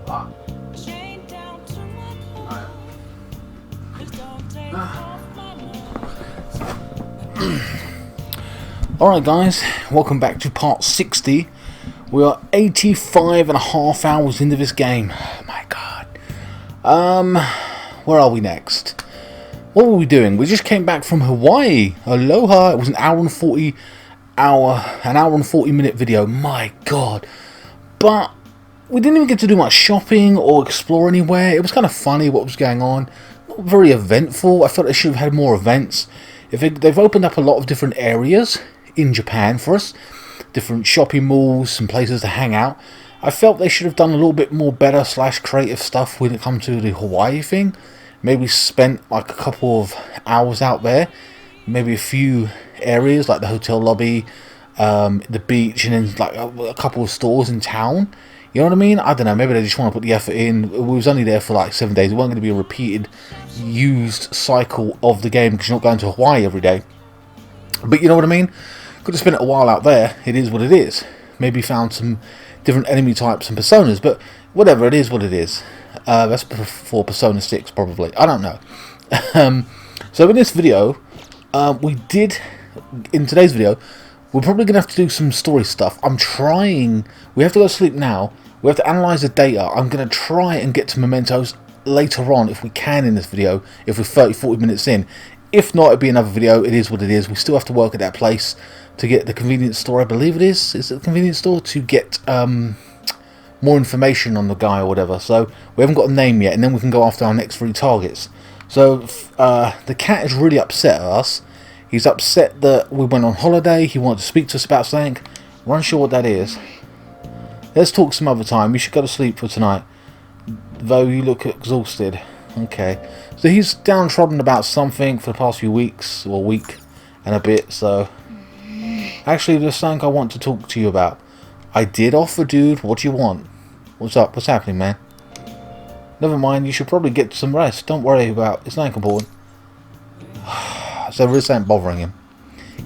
Alright guys, welcome back to part 60. We are 85.5 hours into this game. Oh my god. Where are we next? What were we doing? We just came back from Hawaii. Aloha. It was an hour and 40 minute video. My god. But we didn't even get to do much shopping or explore anywhere. It was kind of funny what was going on. Not very eventful. I felt they should have had more events. They've opened up a lot of different areas in Japan for us, different shopping malls, some places to hang out. I felt they should have done a little bit more better / creative stuff when it comes to the Hawaii thing. Maybe spent like a couple of hours out there, maybe a few areas like the hotel lobby, the beach, and then like a couple of stores in town. You know what I mean? I don't know, maybe they just want to put the effort in. We was only there for like 7 days. It wasn't going to be a repeated used cycle of the game because you're not going to Hawaii every day. But you know what I mean? Could have spent a while out there. It is what it is. Maybe found some different enemy types and personas, but whatever, it is what it is. That's for Persona 6 probably. I don't know. So in this video, in today's video, we're probably going to have to do some story stuff. We have to go to sleep now. We have to analyse the data. I'm going to try and get to mementos later on if we can in this video, if we're 30-40 minutes in. If not, it'll be another video. It is what it is. We still have to work at that place to get the convenience store, I believe it is. Is it the convenience store? To get more information on the guy or whatever. So we haven't got a name yet, and then we can go after our next 3 targets. So the cat is really upset at us. He's upset that we went on holiday. He wanted to speak to us about something. We're unsure what that is. Let's talk some other time. You should go to sleep for tonight, though you look exhausted. Okay. So he's downtrodden about something for the past few weeks, or week and a bit, so... Actually, there's something I want to talk to you about. I did offer, dude. What do you want? What's up? What's happening, man? Never mind, you should probably get some rest. Don't worry about it. It's not important. So this ain't bothering him.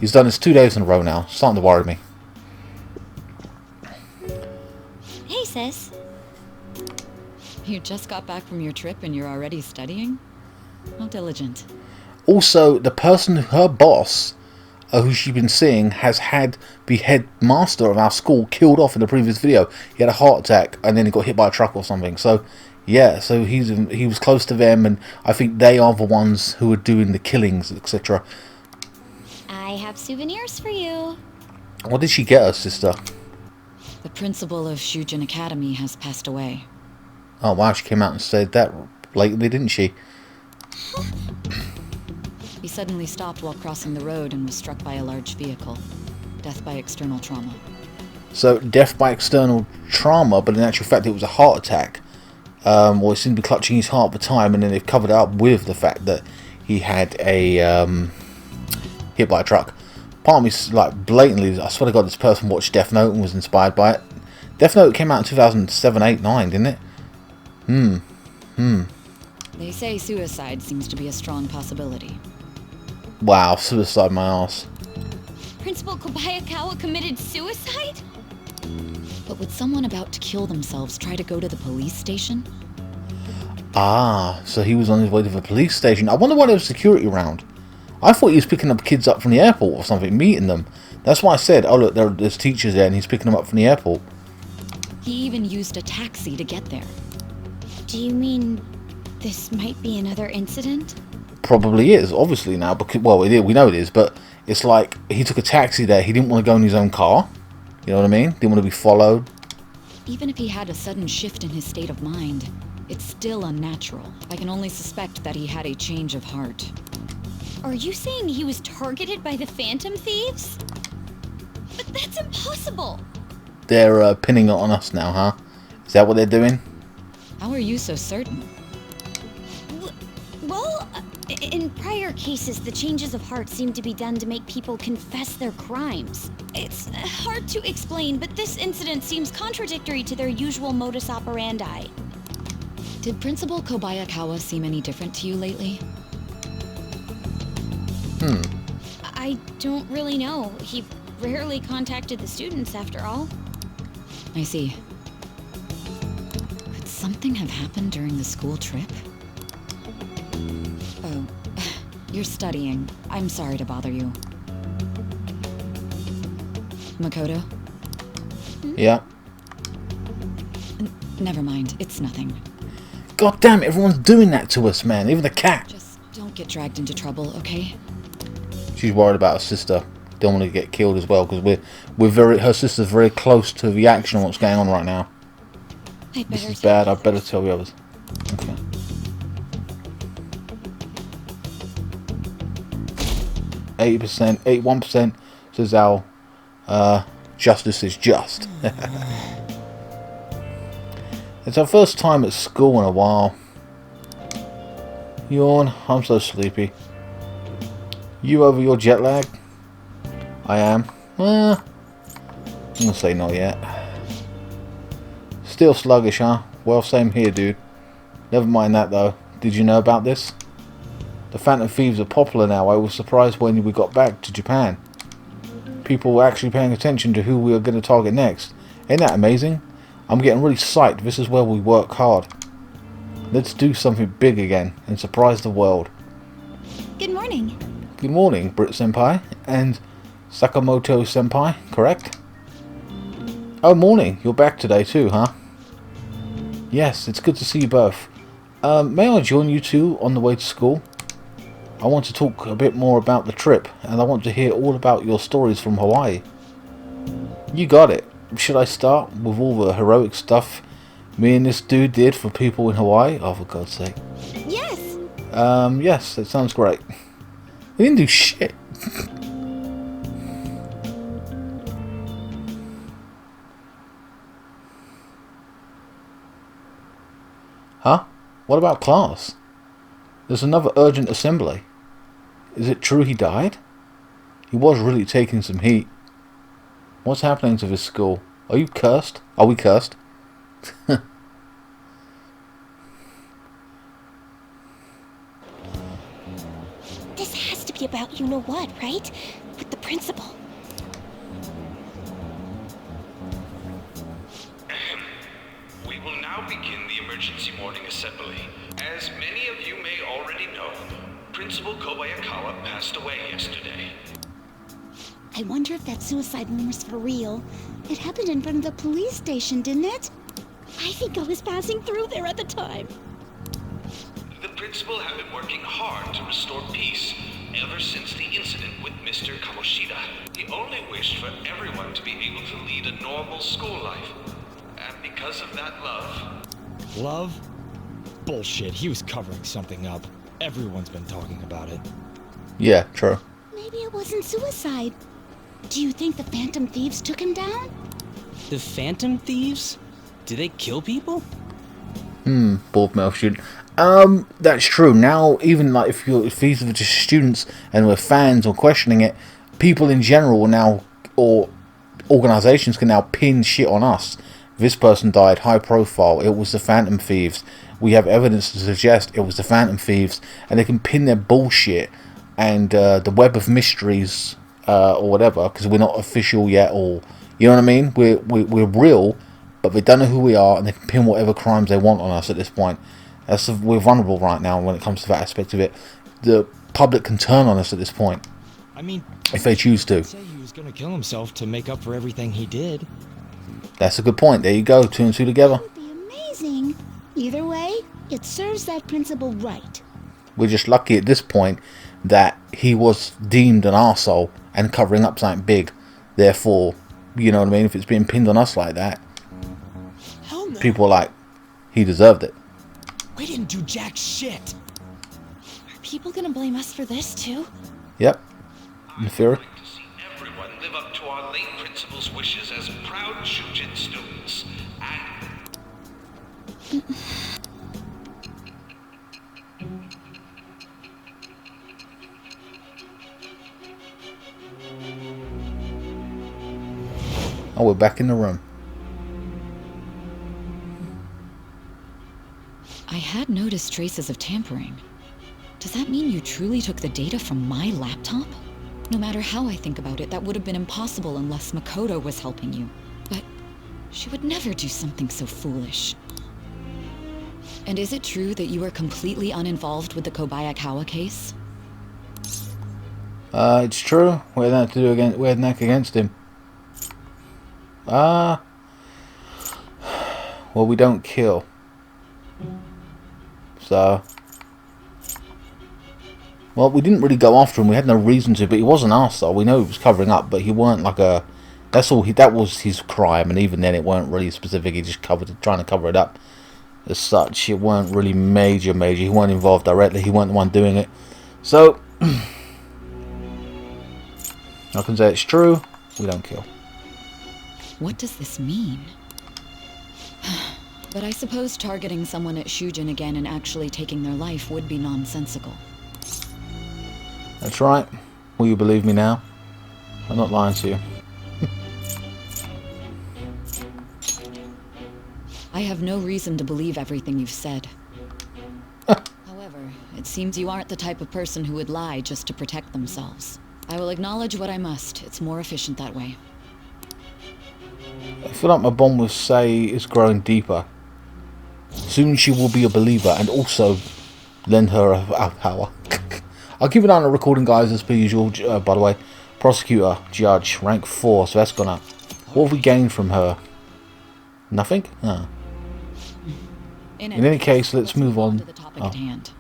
He's done this 2 days in a row now. It's starting to worry me. Hey, sis. You just got back from your trip and you're already studying? How diligent. Also, the person, her boss, who she's been seeing, has had the headmaster of our school killed off in the previous video. He had a heart attack and then he got hit by a truck or something. So, yeah, so he was close to them, and I think they are the ones who are doing the killings, etc. I have souvenirs for you. What did she get us, sister? The principal of Shujin Academy has passed away. Oh wow, she came out and said that lately, didn't she? He suddenly stopped while crossing the road and was struck by a large vehicle. Death by external trauma. So, death by external trauma, but in actual fact it was a heart attack. Or he seemed to be clutching his heart at the time, and then they've covered it up with the fact that he had a hit by a truck. Part of me's like blatantly, I swear to God, this person watched Death Note and was inspired by it. Death Note came out in 2007, 8, 9, didn't it? They say suicide seems to be a strong possibility. Wow, suicide my ass. Principal Kobayakawa committed suicide? But would someone about to kill themselves try to go to the police station? Ah, so he was on his way to the police station. I wonder why there was security around. I thought he was picking up kids up from the airport or something, meeting them. That's why I said, oh look, there's teachers there and he's picking them up from the airport. He even used a taxi to get there. Do you mean this might be another incident? Probably is, obviously now, because, well, we know it is, but it's like he took a taxi there. He didn't want to go in his own car. You know what I mean? Didn't want to be followed. Even if he had a sudden shift in his state of mind, it's still unnatural. I can only suspect that he had a change of heart. Are you saying he was targeted by the Phantom Thieves? But that's impossible! They're pinning it on us now, huh? Is that what they're doing? How are you so certain? Well, in prior cases, the changes of heart seem to be done to make people confess their crimes. It's hard to explain, but this incident seems contradictory to their usual modus operandi. Did Principal Kobayakawa seem any different to you lately? I don't really know. He rarely contacted the students, after all. I see. something have happened during the school trip? Oh, you're studying. I'm sorry to bother you. Makoto? Yeah. Never mind, it's nothing. God damn, everyone's doing that to us, man. Even the cat. Just don't get dragged into trouble, okay? She's worried about her sister. Don't want to get killed as well, because her sister's very close to the action of what's going on right now. This is bad. I better tell the others. Okay. %, 81% says our justice is just. It's our first time at school in a while. Yawn. I'm so sleepy. You over your jet lag? I am. I'm gonna say not yet. Still sluggish, huh? Well, same here, dude. Never mind that, though. Did you know about this? The Phantom Thieves are popular now. I was surprised when we got back to Japan. People were actually paying attention to who we are going to target next. Ain't that amazing? I'm getting really psyched. This is where we work hard. Let's do something big again and surprise the world. Good morning. Good morning, Brit Senpai and Sakamoto Senpai, correct? Oh, morning. You're back today too, huh? Yes, it's good to see you both. May I join you two on the way to school? I want to talk a bit more about the trip, and I want to hear all about your stories from Hawaii. You got it. Should I start with all the heroic stuff me and this dude did for people in Hawaii? Oh, for God's sake. Yes. Yes, that sounds great. We didn't do shit. Huh? What about class? There's another urgent assembly. Is it true he died? He was really taking some heat. What's happening to this school? Are you cursed? Are we cursed? This has to be about you-know-what, right? With the principal. We will now begin the emergency morning assembly. As many of you may already know, Principal Kobayakawa passed away yesterday. I wonder if that suicide rumor's for real. It happened in front of the police station, didn't it? I think I was passing through there at the time. The principal had been working hard to restore peace ever since the incident with Mr. Kamoshida. He only wished for everyone to be able to lead a normal school life. And because of that love... Love? Bullshit, he was covering something up. Everyone's been talking about it. Yeah, true. Maybe it wasn't suicide. Do you think the Phantom Thieves took him down? The Phantom Thieves? Do they kill people? Board mouth student. That's true. Now, even like if these are just students and we're fans or questioning it, people in general now, or organizations can now pin shit on us. This person died, high profile, it was the Phantom Thieves. We have evidence to suggest it was the Phantom Thieves, and they can pin their bullshit and the web of mysteries or whatever, because we're not official yet, or you know what I mean. We're real, but they don't know who we are, and they can pin whatever crimes they want on us at this point. We're vulnerable right now when it comes to that aspect of it. The public can turn on us at this point. I mean, if they choose to. Say he was gonna kill himself to make up for everything he did. That's a good point. There you go, 2 and 2 together. That would be amazing. Either way, it serves that principal right. We're just lucky at this point that he was deemed an arsehole and covering up something big. Therefore, you know what I mean? If it's being pinned on us like that, Hell no. people are like, he deserved it. We didn't do jack shit. Are people gonna blame us for this too? Yep. In theory. I'd like to see everyone live up to our late principal's wishes as proud Shujin students. And... Oh, we're back in the room. I had noticed traces of tampering. Does that mean you truly took the data from my laptop? No matter how I think about it, that would have been impossible unless Makoto was helping you. But she would never do something so foolish. And is it true that you were completely uninvolved with the Kobayakawa case? It's true. We had nothing to do against. We had nothing against him. Well, we don't kill. So, well, we didn't really go after him. We had no reason to, but he wasn't our style. We know he was covering up, but he weren't like a. That's all. That was his crime, and even then, it weren't really specific. He just trying to cover it up. As such, it weren't really major. He weren't involved directly. He weren't the one doing it. So, I can say it's true. We don't kill. What does this mean? But I suppose targeting someone at Shujin again and actually taking their life would be nonsensical. That's right. Will you believe me now? I'm not lying to you. I have no reason to believe everything you've said. However, it seems you aren't the type of person who would lie just to protect themselves. I will acknowledge what I must. It's more efficient that way. I feel like my bond with Sei is growing deeper. Soon she will be a believer and also lend her our power. I'll keep an eye on the recording, guys, as per usual. By the way, prosecutor, judge, rank 4, so that's gone up. What have we gained from her? Nothing? No. In any case, let's move on. To the topic at hand.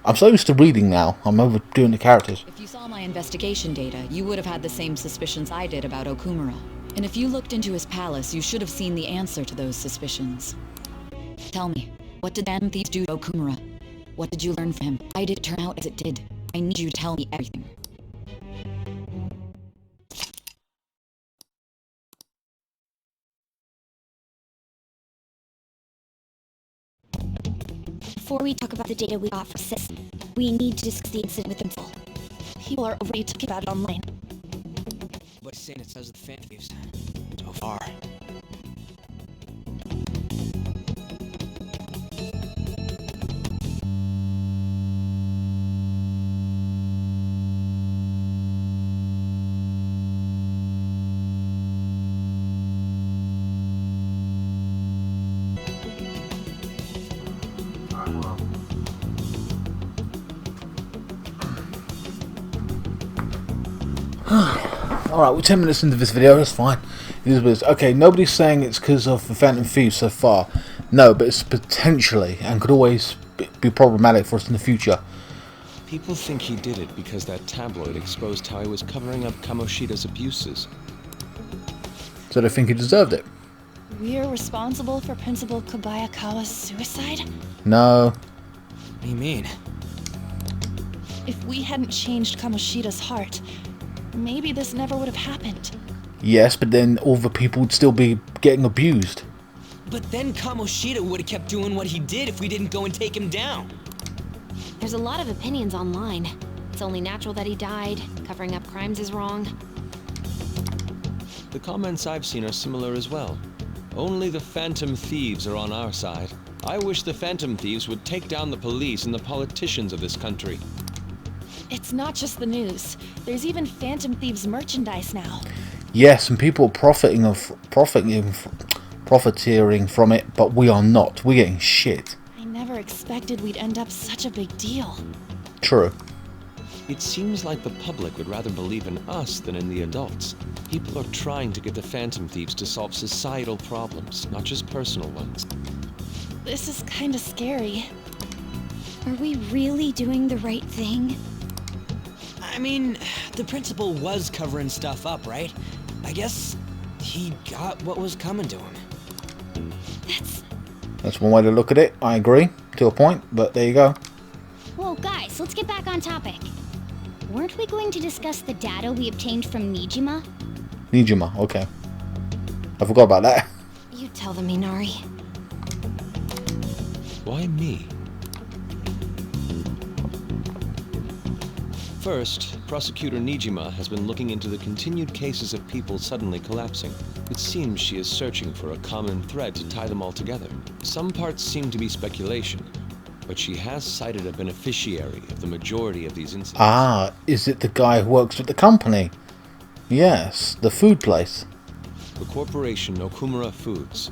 I'm so used to reading now. I'm overdoing the characters. If you saw my investigation data, you would have had the same suspicions I did about Okumura. And if you looked into his palace, you should have seen the answer to those suspicions. Tell me, what did damn thieves do to Okumura? What did you learn from him? Why did it turn out as it did? I need you to tell me everything. Before we talk about the data we got from Sis, we need to discuss the incident with the principal. People are already talking about it online. But it's saying it says the fan thieves. So far. Alright, we're 10 minutes into this video, that's fine. It is what it is. Okay, nobody's saying it's because of the Phantom Thieves so far. No, but it's potentially, and could always be problematic for us in the future. People think he did it because that tabloid exposed how he was covering up Kamoshida's abuses. So they think he deserved it. We're responsible for Principal Kobayakawa's suicide? No. What do you mean? If we hadn't changed Kamoshida's heart, maybe this never would have happened. Yes, but then all the people would still be getting abused. But then Kamoshida would have kept doing what he did if we didn't go and take him down. There's a lot of opinions online. It's only natural that he died. Covering up crimes is wrong. The comments I've seen are similar as well. Only the Phantom Thieves are on our side. I wish the Phantom Thieves would take down the police and the politicians of this country. It's not just the news. There's even Phantom Thieves merchandise now. Yes, and people are profiteering from it, but we are not. We're getting shit. I never expected we'd end up such a big deal. True. It seems like the public would rather believe in us than in the adults. People are trying to get the Phantom Thieves to solve societal problems, not just personal ones. This is kinda scary. Are we really doing the right thing? I mean, the principal was covering stuff up, right? I guess he got what was coming to him. That's one way to look at it. I agree, to a point, but there you go. Whoa, guys, let's get back on topic. Weren't we going to discuss the data we obtained from Nijima? Nijima, okay. I forgot about that. You tell them, Minari. Why me? First, Prosecutor Nijima has been looking into the continued cases of people suddenly collapsing. It seems she is searching for a common thread to tie them all together. Some parts seem to be speculation, but she has cited a beneficiary of the majority of these incidents. Ah, is it the guy who works with the company? Yes, the food place. The corporation Okumura Foods.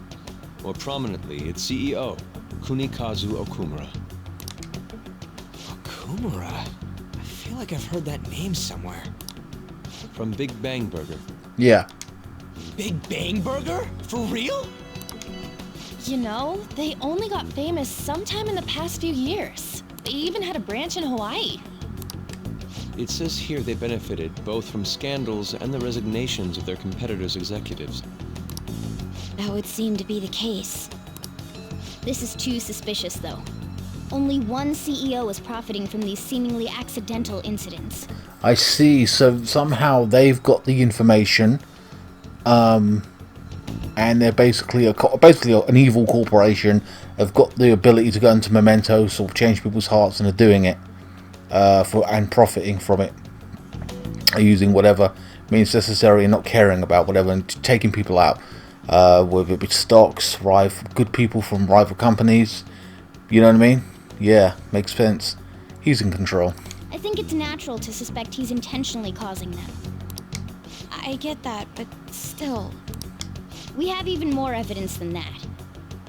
More prominently, its CEO, Kunikazu Okumura. Okumura? I feel like I've heard that name somewhere. From Big Bang Burger. Yeah. Big Bang Burger? For real? You know, they only got famous sometime in the past few years. They even had a branch in Hawaii. It says here they benefited both from scandals and the resignations of their competitors' executives. That would seem to be the case. This is too suspicious, though. Only one CEO is profiting from these seemingly accidental incidents. I see. So somehow they've got the information, and they're basically an evil corporation. Have got the ability to go into mementos or change people's hearts, and are doing it and profiting from it, using whatever means necessary and not caring about whatever, and taking people out, whether it be stocks, good people from rival companies. You know what I mean? Yeah, makes sense. He's in control. I think it's natural to suspect he's intentionally causing them. I get that, but still. We have even more evidence than that.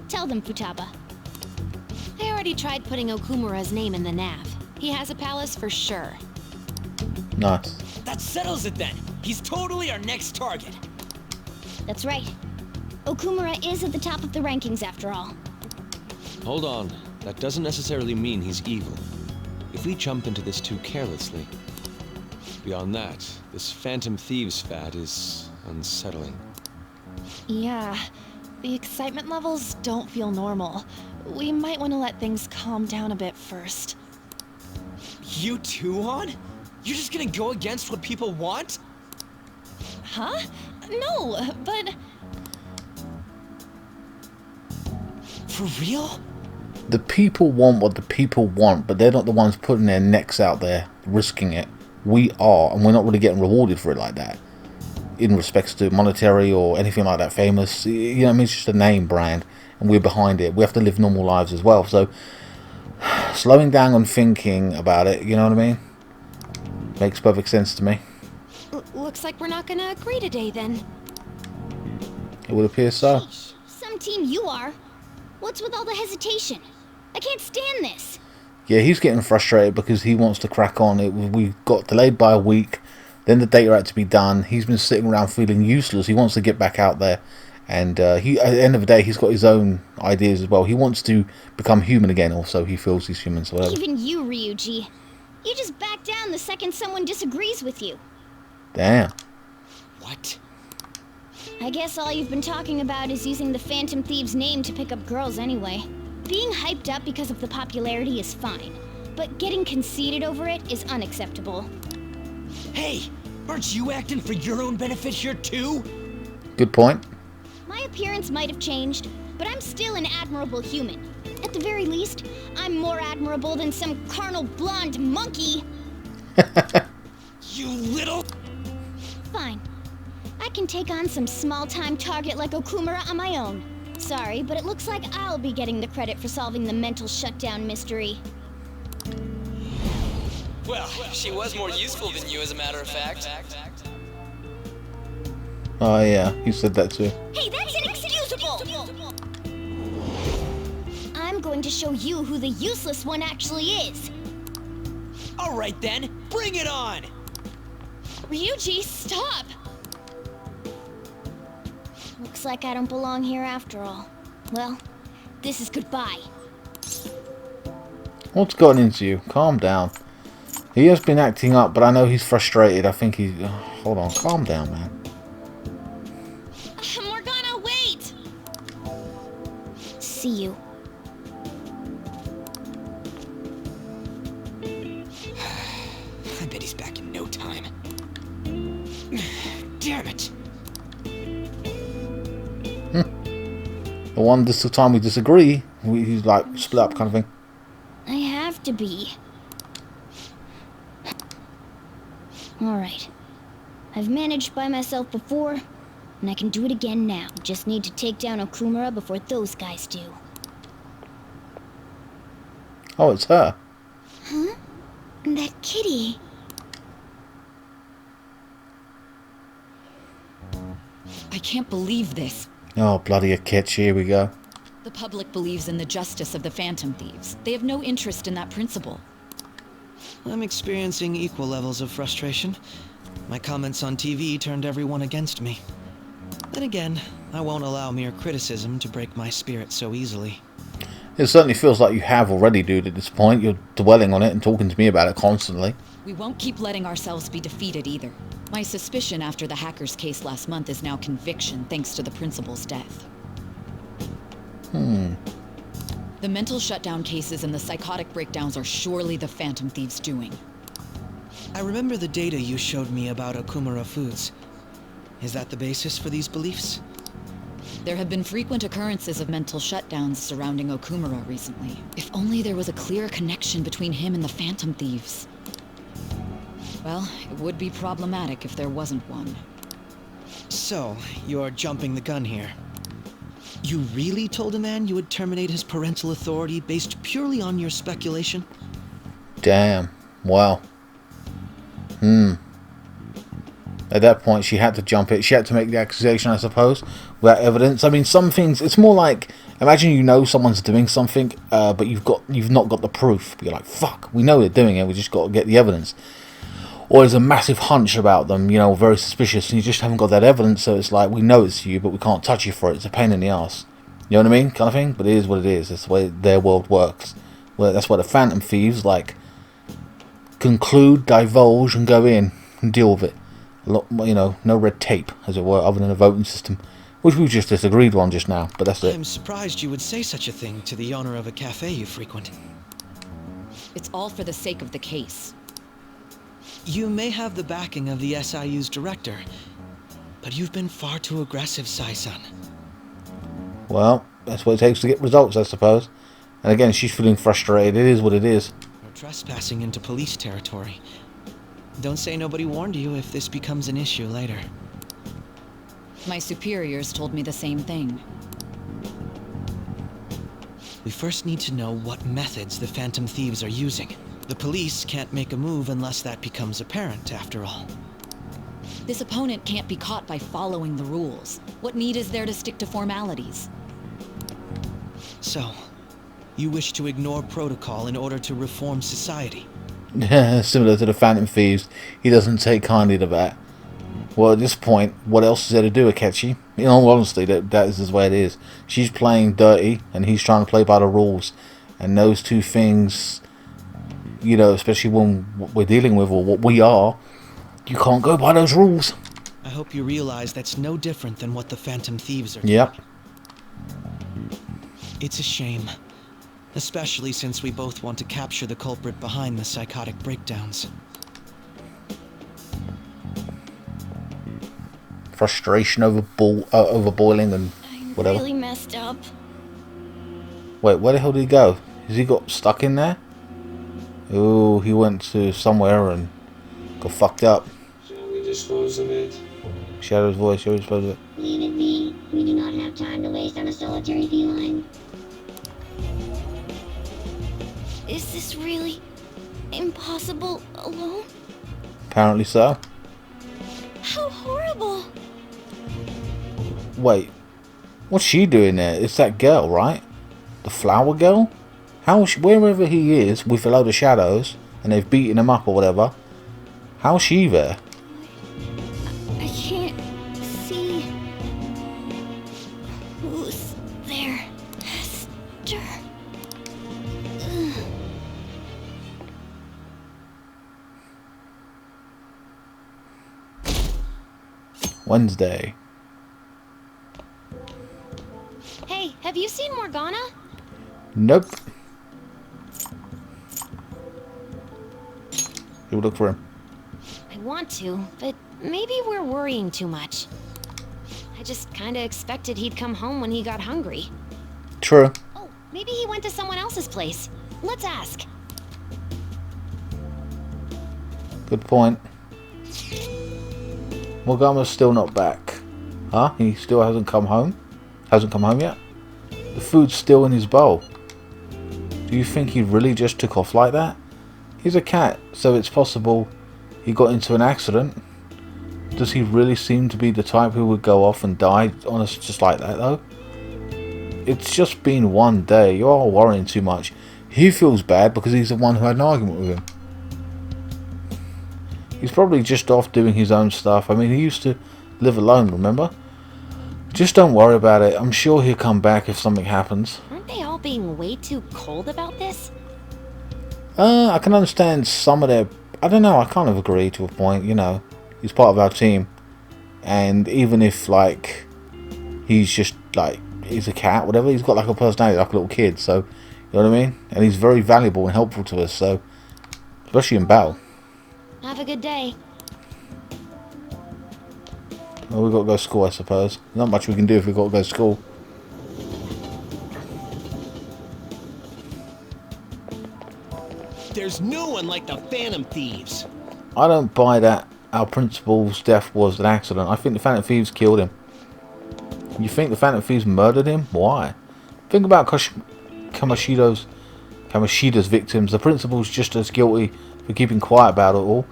Tell them, Futaba. I already tried putting Okumura's name in the nav. He has a palace for sure. Nice. That settles it then. He's totally our next target. That's right. Okumura is at the top of the rankings after all. Hold on. That doesn't necessarily mean he's evil. If we jump into this too carelessly. Beyond that, this Phantom Thieves fad is unsettling. Yeah, the excitement levels don't feel normal. We might want to let things calm down a bit first. You too, Han? You're just gonna go against what people want? Huh? No, but... For real? The people want what the people want, but they're not the ones putting their necks out there, risking it. We are, and we're not really getting rewarded for it like that. In respects to monetary or anything like that famous. You know what I mean? It's just a name brand, and we're behind it. We have to live normal lives as well. So, slowing down and thinking about it, you know what I mean? Makes perfect sense to me. Looks like we're not gonna agree today, then. It would appear so. Sheesh, some team you are. What's with all the hesitation? I can't stand this. Yeah, he's getting frustrated because he wants to crack on. We got delayed by a week. Then the data had to be done. He's been sitting around feeling useless. He wants to get back out there. And at the end of the day, he's got his own ideas as well. He wants to become human again, also. He feels he's human. So whatever. Even you, Ryuji. You just back down the second someone disagrees with you. Damn. What? I guess all you've been talking about is using the Phantom Thieves' name to pick up girls anyway. Being hyped up because of the popularity is fine, but getting conceited over it is unacceptable. Hey, aren't you acting for your own benefit here too? Good point. My appearance might have changed, but I'm still an admirable human. At the very least, I'm more admirable than some carnal blonde monkey. You little... Fine. I can take on some small-time target like Okumura on my own. Sorry, but it looks like I'll be getting the credit for solving the mental shutdown mystery. Well, she was more useful than you, as a matter of fact. Oh yeah, he said that too. Hey, that's inexcusable! I'm going to show you who the useless one actually is. All right then, bring it on! Ryuji, stop! Looks like I don't belong here after all. Well, this is goodbye. What's gotten into you? Calm down. He has been acting up, but I know he's frustrated. I think he's... hold on, calm down, man. Morgana, wait! See you. I bet he's back in no time. Damn it! The one this time we disagree, he's like split up kind of thing. I have to be. Alright. I've managed by myself before, and I can do it again now. Just need to take down Okumura before those guys do. Oh, it's her. Huh? That kitty. I can't believe this. Oh, bloody Akechi, here we go. The public believes in the justice of the Phantom Thieves. They have no interest in that principle. I'm experiencing equal levels of frustration. My comments on TV turned everyone against me. Then again, I won't allow mere criticism to break my spirit so easily. It certainly feels like you have already, dude, at this point. You're dwelling on it and talking to me about it constantly. We won't keep letting ourselves be defeated either. My suspicion after the hacker's case last month is now conviction thanks to the principal's death. The mental shutdown cases and the psychotic breakdowns are surely the Phantom Thieves' doing. I remember the data you showed me about Okumura Foods. Is that the basis for these beliefs? There have been frequent occurrences of mental shutdowns surrounding Okumura recently. If only there was a clear connection between him and the Phantom Thieves. Well, it would be problematic if there wasn't one. So, you're jumping the gun here. You really told a man you would terminate his parental authority based purely on your speculation? Damn. Wow. At that point, she had to jump it. She had to make the accusation, I suppose, without evidence. I mean, some things, it's more like, imagine you know someone's doing something, but you've not got the proof. You're like, fuck, we know they're doing it, we just got to get the evidence. Or there's a massive hunch about them, you know, very suspicious, and you just haven't got that evidence, so it's like, we know it's you, but we can't touch you for it. It's a pain in the ass. You know what I mean? Kind of thing? But it is what it is. That's the way their world works. Well, that's why the Phantom Thieves, like, conclude, divulge, and go in and deal with it. A lot, you know, no red tape, as it were, other than a voting system, which we just disagreed on just now, but that's it. I'm surprised you would say such a thing to the owner of a cafe you frequent. It's all for the sake of the case. You may have the backing of the SIU's director, but you've been far too aggressive, Sai-san. Well, that's what it takes to get results, I suppose. And again, she's feeling frustrated. It is what it is. You're trespassing into police territory. Don't say nobody warned you if this becomes an issue later. My superiors told me the same thing. We first need to know what methods the Phantom Thieves are using. The police can't make a move unless that becomes apparent, after all. This opponent can't be caught by following the rules. What need is there to stick to formalities? So, you wish to ignore protocol in order to reform society? Similar to the Phantom Thieves, he doesn't take kindly to that. Well, at this point, what else is there to do, Akechi? In all honesty, that is the way it is. She's playing dirty, and he's trying to play by the rules. And those two things, you know, especially when what we're dealing with, or what we are, you can't go by those rules. I hope you realize that's no different than what the Phantom Thieves are doing. Yep. It's a shame. Especially since we both want to capture the culprit behind the psychotic breakdowns. Frustration over boiling and whatever. I'm really messed up. Wait, where the hell did he go? Has he got stuck in there? Oh, he went to somewhere and got fucked up. Shall we dispose of it? Shadow's voice, shall we dispose of it? Leave it be. We do not have time to waste on a solitary feline. Is this really impossible alone? Apparently so. How horrible! Wait, what's she doing there? It's that girl, right? The flower girl? How is she, wherever he is with a load of shadows, and they've beaten him up or whatever, how's she there? I can't see who's there. Esther. Wednesday. Hey, have you seen Morgana? Nope. You look for him. I want to, but maybe we're worrying too much. I just kinda expected he'd come home when he got hungry. True. Oh, maybe he went to someone else's place. Let's ask. Good point. Morgana's still not back. Huh? He still hasn't come home? Hasn't come home yet? The food's still in his bowl. Do you think he really just took off like that? He's a cat, so it's possible he got into an accident. Does he really seem to be the type who would go off and die on us just like that, though? It's just been one day. You are worrying too much. He feels bad because he's the one who had an argument with him. He's probably just off doing his own stuff. I mean, he used to live alone, remember? Just don't worry about it. I'm sure he'll come back if something happens. Aren't they all being way too cold about this? I can understand some of their... I don't know, I kind of agree to a point, you know. He's part of our team. And even if, like, he's just, like, he's a cat, whatever, he's got, like, a personality, like a little kid, so... You know what I mean? And he's very valuable and helpful to us, so... Especially in battle. Have a good day. Well, we've got to go to school, I suppose. Not much we can do if we've got to go to school. There's no one like the Phantom Thieves. I don't buy that our principal's death was an accident. I think the Phantom Thieves killed him. You think the Phantom Thieves murdered him? Why? Think about Kamoshida's victims. The principal's just as guilty for keeping quiet about it all.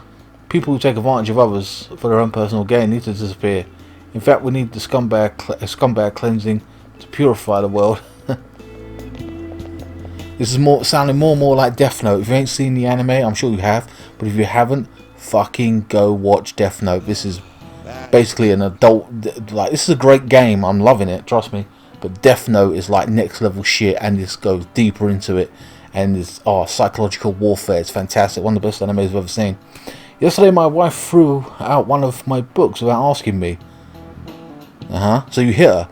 People who take advantage of others for their own personal gain need to disappear. In fact, we need the scumbag cleansing to purify the world. This is sounding more and more like Death Note. If you ain't seen the anime, I'm sure you have. But if you haven't, fucking go watch Death Note. This is basically an adult... Like, this is a great game. I'm loving it, trust me. But Death Note is like next level shit, and this goes deeper into it. And it's psychological warfare. It's fantastic. One of the best animes I've ever seen. Yesterday, my wife threw out one of my books without asking me. So you hit her.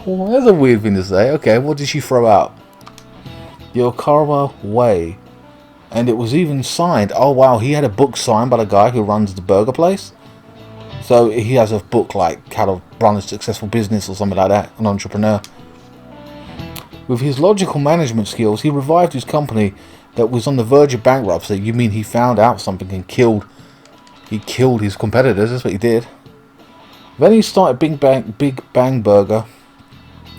Well, that's a weird thing to say. Okay, what did she throw out? The Okara Way. And it was even signed. Oh wow, he had a book signed by the guy who runs the burger place. So he has a book like how to run a successful business or something like that. An entrepreneur. With his logical management skills, he revived his company that was on the verge of bankruptcy. You mean he found out something and killed his competitors? That's what he did. Then he started Big Bang Burger,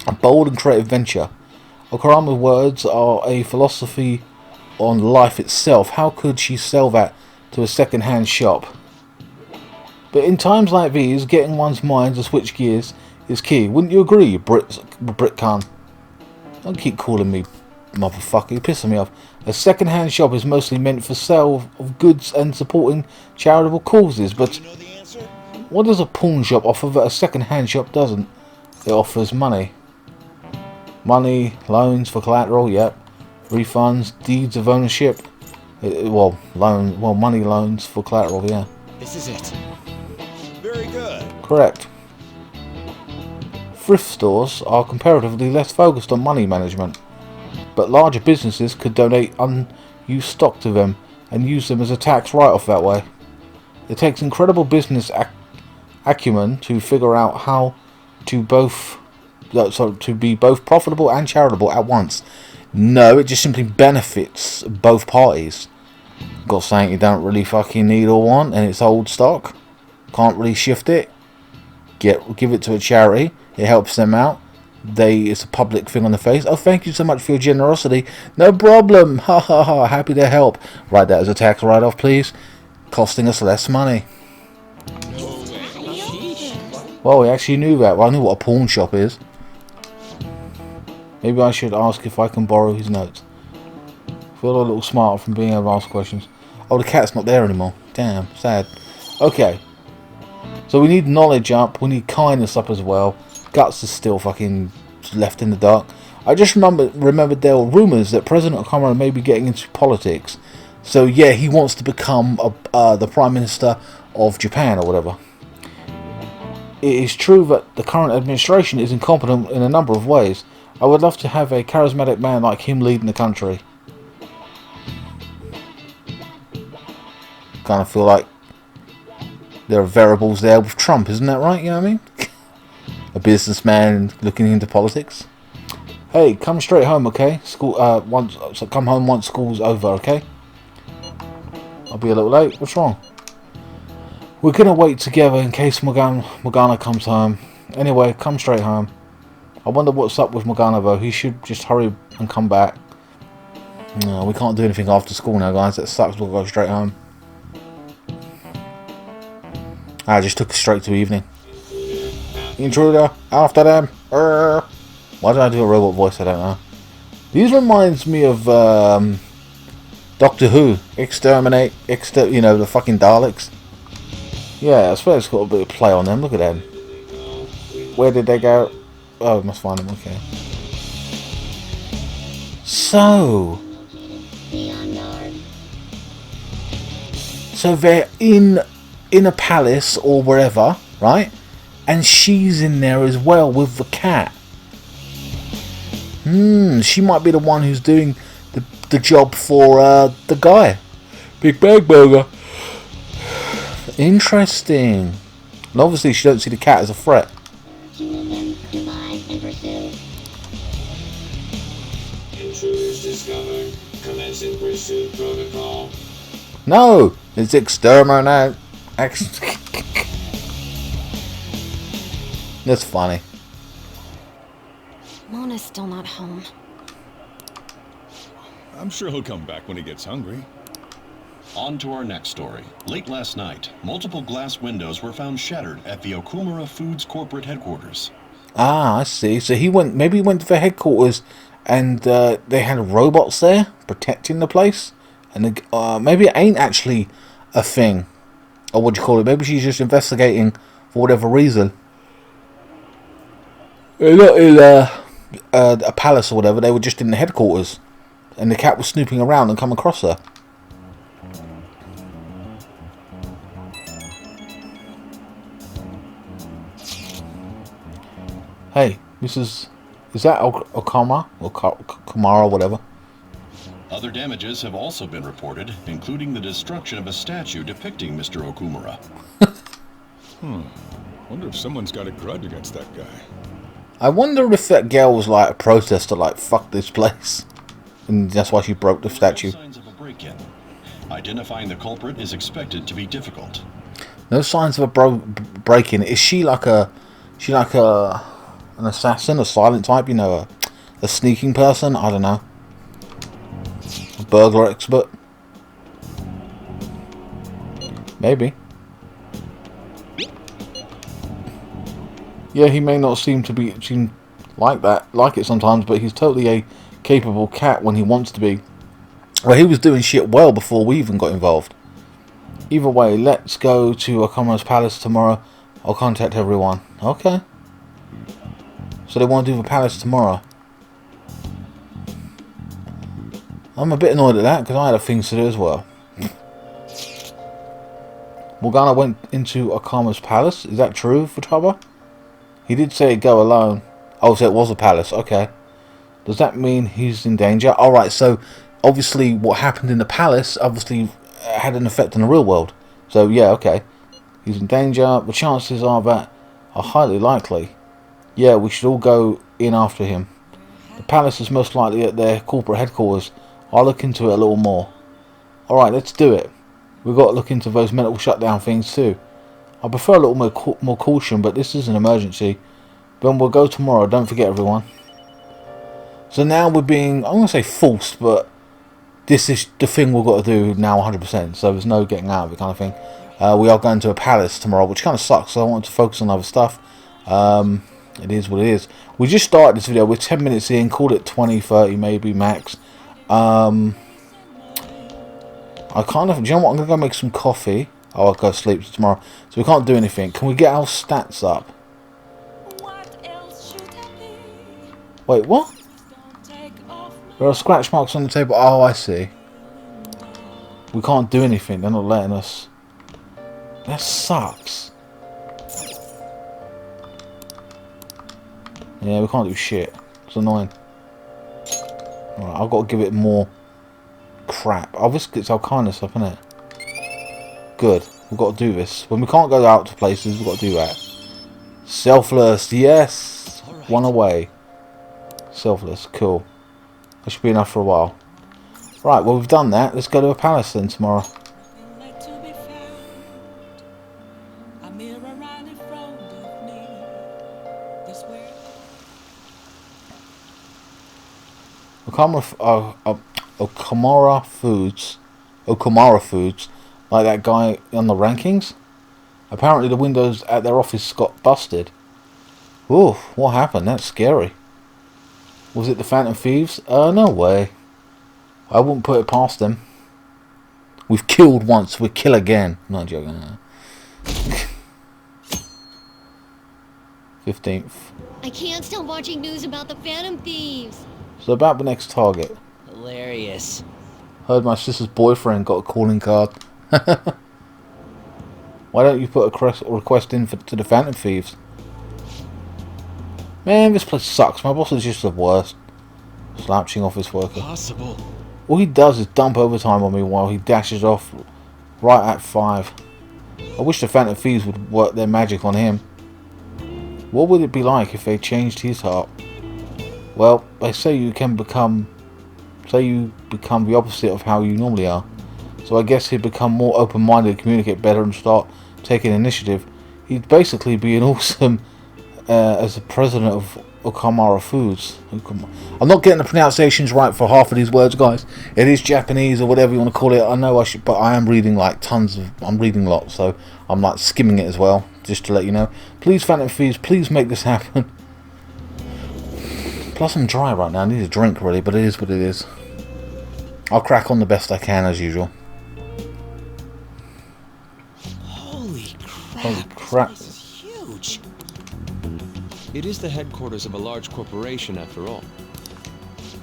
a bold and creative venture. Okarama's words are a philosophy on life itself. How could she sell that to a second-hand shop? But in times like these, getting one's mind to switch gears is key. Wouldn't you agree, Brit Khan? Don't keep calling me motherfucker, you're pissing me off. A second-hand shop is mostly meant for sale of goods and supporting charitable causes, but what does a pawn shop offer that a second-hand shop doesn't? It offers money. Money, loans for collateral, yep. Refunds, deeds of ownership. Money loans for collateral, yeah. This is it. Very good. Correct. Thrift stores are comparatively less focused on money management, but larger businesses could donate unused stock to them and use them as a tax write-off that way. It takes incredible business acumen to figure out how to be both profitable and charitable at once. No, it just simply benefits both parties. Got something you don't really fucking need or want, and it's old stock. Can't really shift it. Give it to a charity. It helps them out. It's a public thing on the face. Oh, thank you so much for your generosity. No problem. Ha ha ha. Happy to help. Write that as a tax write-off, please. Costing us less money. Well, we actually knew that. Well, I knew what a pawn shop is. Maybe I should ask if I can borrow his notes. Feel a little smarter from being able to ask questions. Oh, the cat's not there anymore. Damn, sad. Okay. So we need knowledge up. We need kindness up as well. Guts is still fucking left in the dark. I just remembered there were rumours that President Okamura may be getting into politics. So yeah, he wants to become the Prime Minister of Japan or whatever. It is true that the current administration is incompetent in a number of ways. I would love to have a charismatic man like him leading the country. Kind of feel like there are variables there with Trump, isn't that right? You know what I mean? A businessman looking into politics. Hey, come straight home, okay? Come home once school's over, okay? I'll be a little late. What's wrong? We're gonna wait together in case Morgana comes home. Anyway, come straight home. I wonder what's up with Morgana though. He should just hurry and come back. No, we can't do anything after school now, guys. That sucks. We'll go straight home. I just took us straight to evening. Intruder, after them. Why did I do a robot voice? I don't know. These reminds me of Doctor Who. Exterminate, you know, the fucking Daleks. Yeah, I suppose it's got a bit of play on them. Look at them. Where did they go? Oh, I must find them. Okay. So they're in a palace or wherever, right? And she's in there as well with the cat. She might be the one who's doing the job for the guy. Big Bag Burger. Interesting. And obviously she don't see the cat as a threat. Intruders discovered. Commencing pursuit protocol. No, it's exterminate. That's funny. Mona's still not home. I'm sure he'll come back when he gets hungry. On to our next story. Late last night, multiple glass windows were found shattered at the Okumura Foods corporate headquarters. Ah, I see. So maybe he went to the headquarters and they had robots there protecting the place. And maybe it ain't actually a thing. Or what do you call it? Maybe she's just investigating for whatever reason. They're not in a palace or whatever. They were just in the headquarters. And the cat was snooping around and come across her. Hey, is that Okama? Or Kumara, whatever? Other damages have also been reported, including the destruction of a statue depicting Mr. Okumura. Wonder if someone's got a grudge against that guy. I wonder if that girl was like a protester, like, fuck this place. And that's why she broke the statue. No signs of a break-in. Identifying the culprit is expected to be difficult. No signs of a break-in. Is she like an assassin, a silent type, you know, a sneaking person? I don't know. A burglar expert? Maybe. Yeah, he may not seem like it sometimes, but he's totally a capable cat when he wants to be. Well, he was doing shit well before we even got involved. Either way, let's go to Okumura's palace tomorrow. I'll contact everyone. Okay. So they want to do the palace tomorrow. I'm a bit annoyed at that because I had things to do as well. Morgana went into Okumura's palace. Is that true, Futaba? He did say go alone. Oh, so it was a palace. Okay. Does that mean he's in danger? Alright, so obviously what happened in the palace obviously had an effect on the real world. So yeah, okay. He's in danger. The chances are highly likely. Yeah, we should all go in after him. The palace is most likely at their corporate headquarters. I'll look into it a little more. Alright, let's do it. We've got to look into those medical shutdown things too. I prefer a little more caution, but this is an emergency. Then we'll go tomorrow, don't forget everyone. So now we're being, I'm going to say forced, but this is the thing we've got to do now 100%. So there's no getting out of it kind of thing. We are going to a palace tomorrow, which kind of sucks. So I want to focus on other stuff. It is what it is. We just started this video. We're 10 minutes in. Called it 20, 30 maybe max. I kind of, do you know what? I'm going to go make some coffee. Oh, I'll go sleep tomorrow. So we can't do anything. Can we get our stats up? Wait, what? There are scratch marks on the table. Oh, I see. We can't do anything. They're not letting us. That sucks. Yeah, we can't do shit. It's annoying. Alright, I've got to give it more crap. Obviously, it's our kindness up, isn't it? Good. We've got to do this. When we can't go out to places, we've got to do that. Selfless. Yes. Right. One away. Selfless. Cool. That should be enough for a while. Right, well, we've done that. Let's go to a palace then tomorrow. Okumura Foods, like that guy on the rankings. Apparently the windows at their office got busted. Ooh, what happened? That's scary. Was it the Phantom Thieves? No way. I wouldn't put it past them. We've killed once, we'll kill again. Not joking. 15th. I can't stop watching news about the Phantom Thieves. So about the next target. Hilarious. Heard my sister's boyfriend got a calling card. Why don't you put a request in to the Phantom Thieves? Man, this place sucks. My boss is just the worst. Slouching off his worker. Possible. All he does is dump overtime on me while he dashes off right at 5. I wish the Phantom Thieves would work their magic on him. What would it be like if they changed his heart? Well, they say you can become the opposite of how you normally are. So I guess he'd become more open-minded, communicate better, and start taking initiative. He'd basically be an awesome as the president of Okamura Foods. I'm not getting the pronunciations right for half of these words, guys. It is Japanese or whatever you want to call it. I know I should, but I am reading like I'm reading lots, so I'm like skimming it as well, just to let you know. Please, Phantom Thieves, please make this happen. Plus, I'm dry right now. I need a drink, really, but it is what it is. I'll crack on the best I can, as usual. Holy crap. Holy crap. This place is huge. It is the headquarters of a large corporation, after all.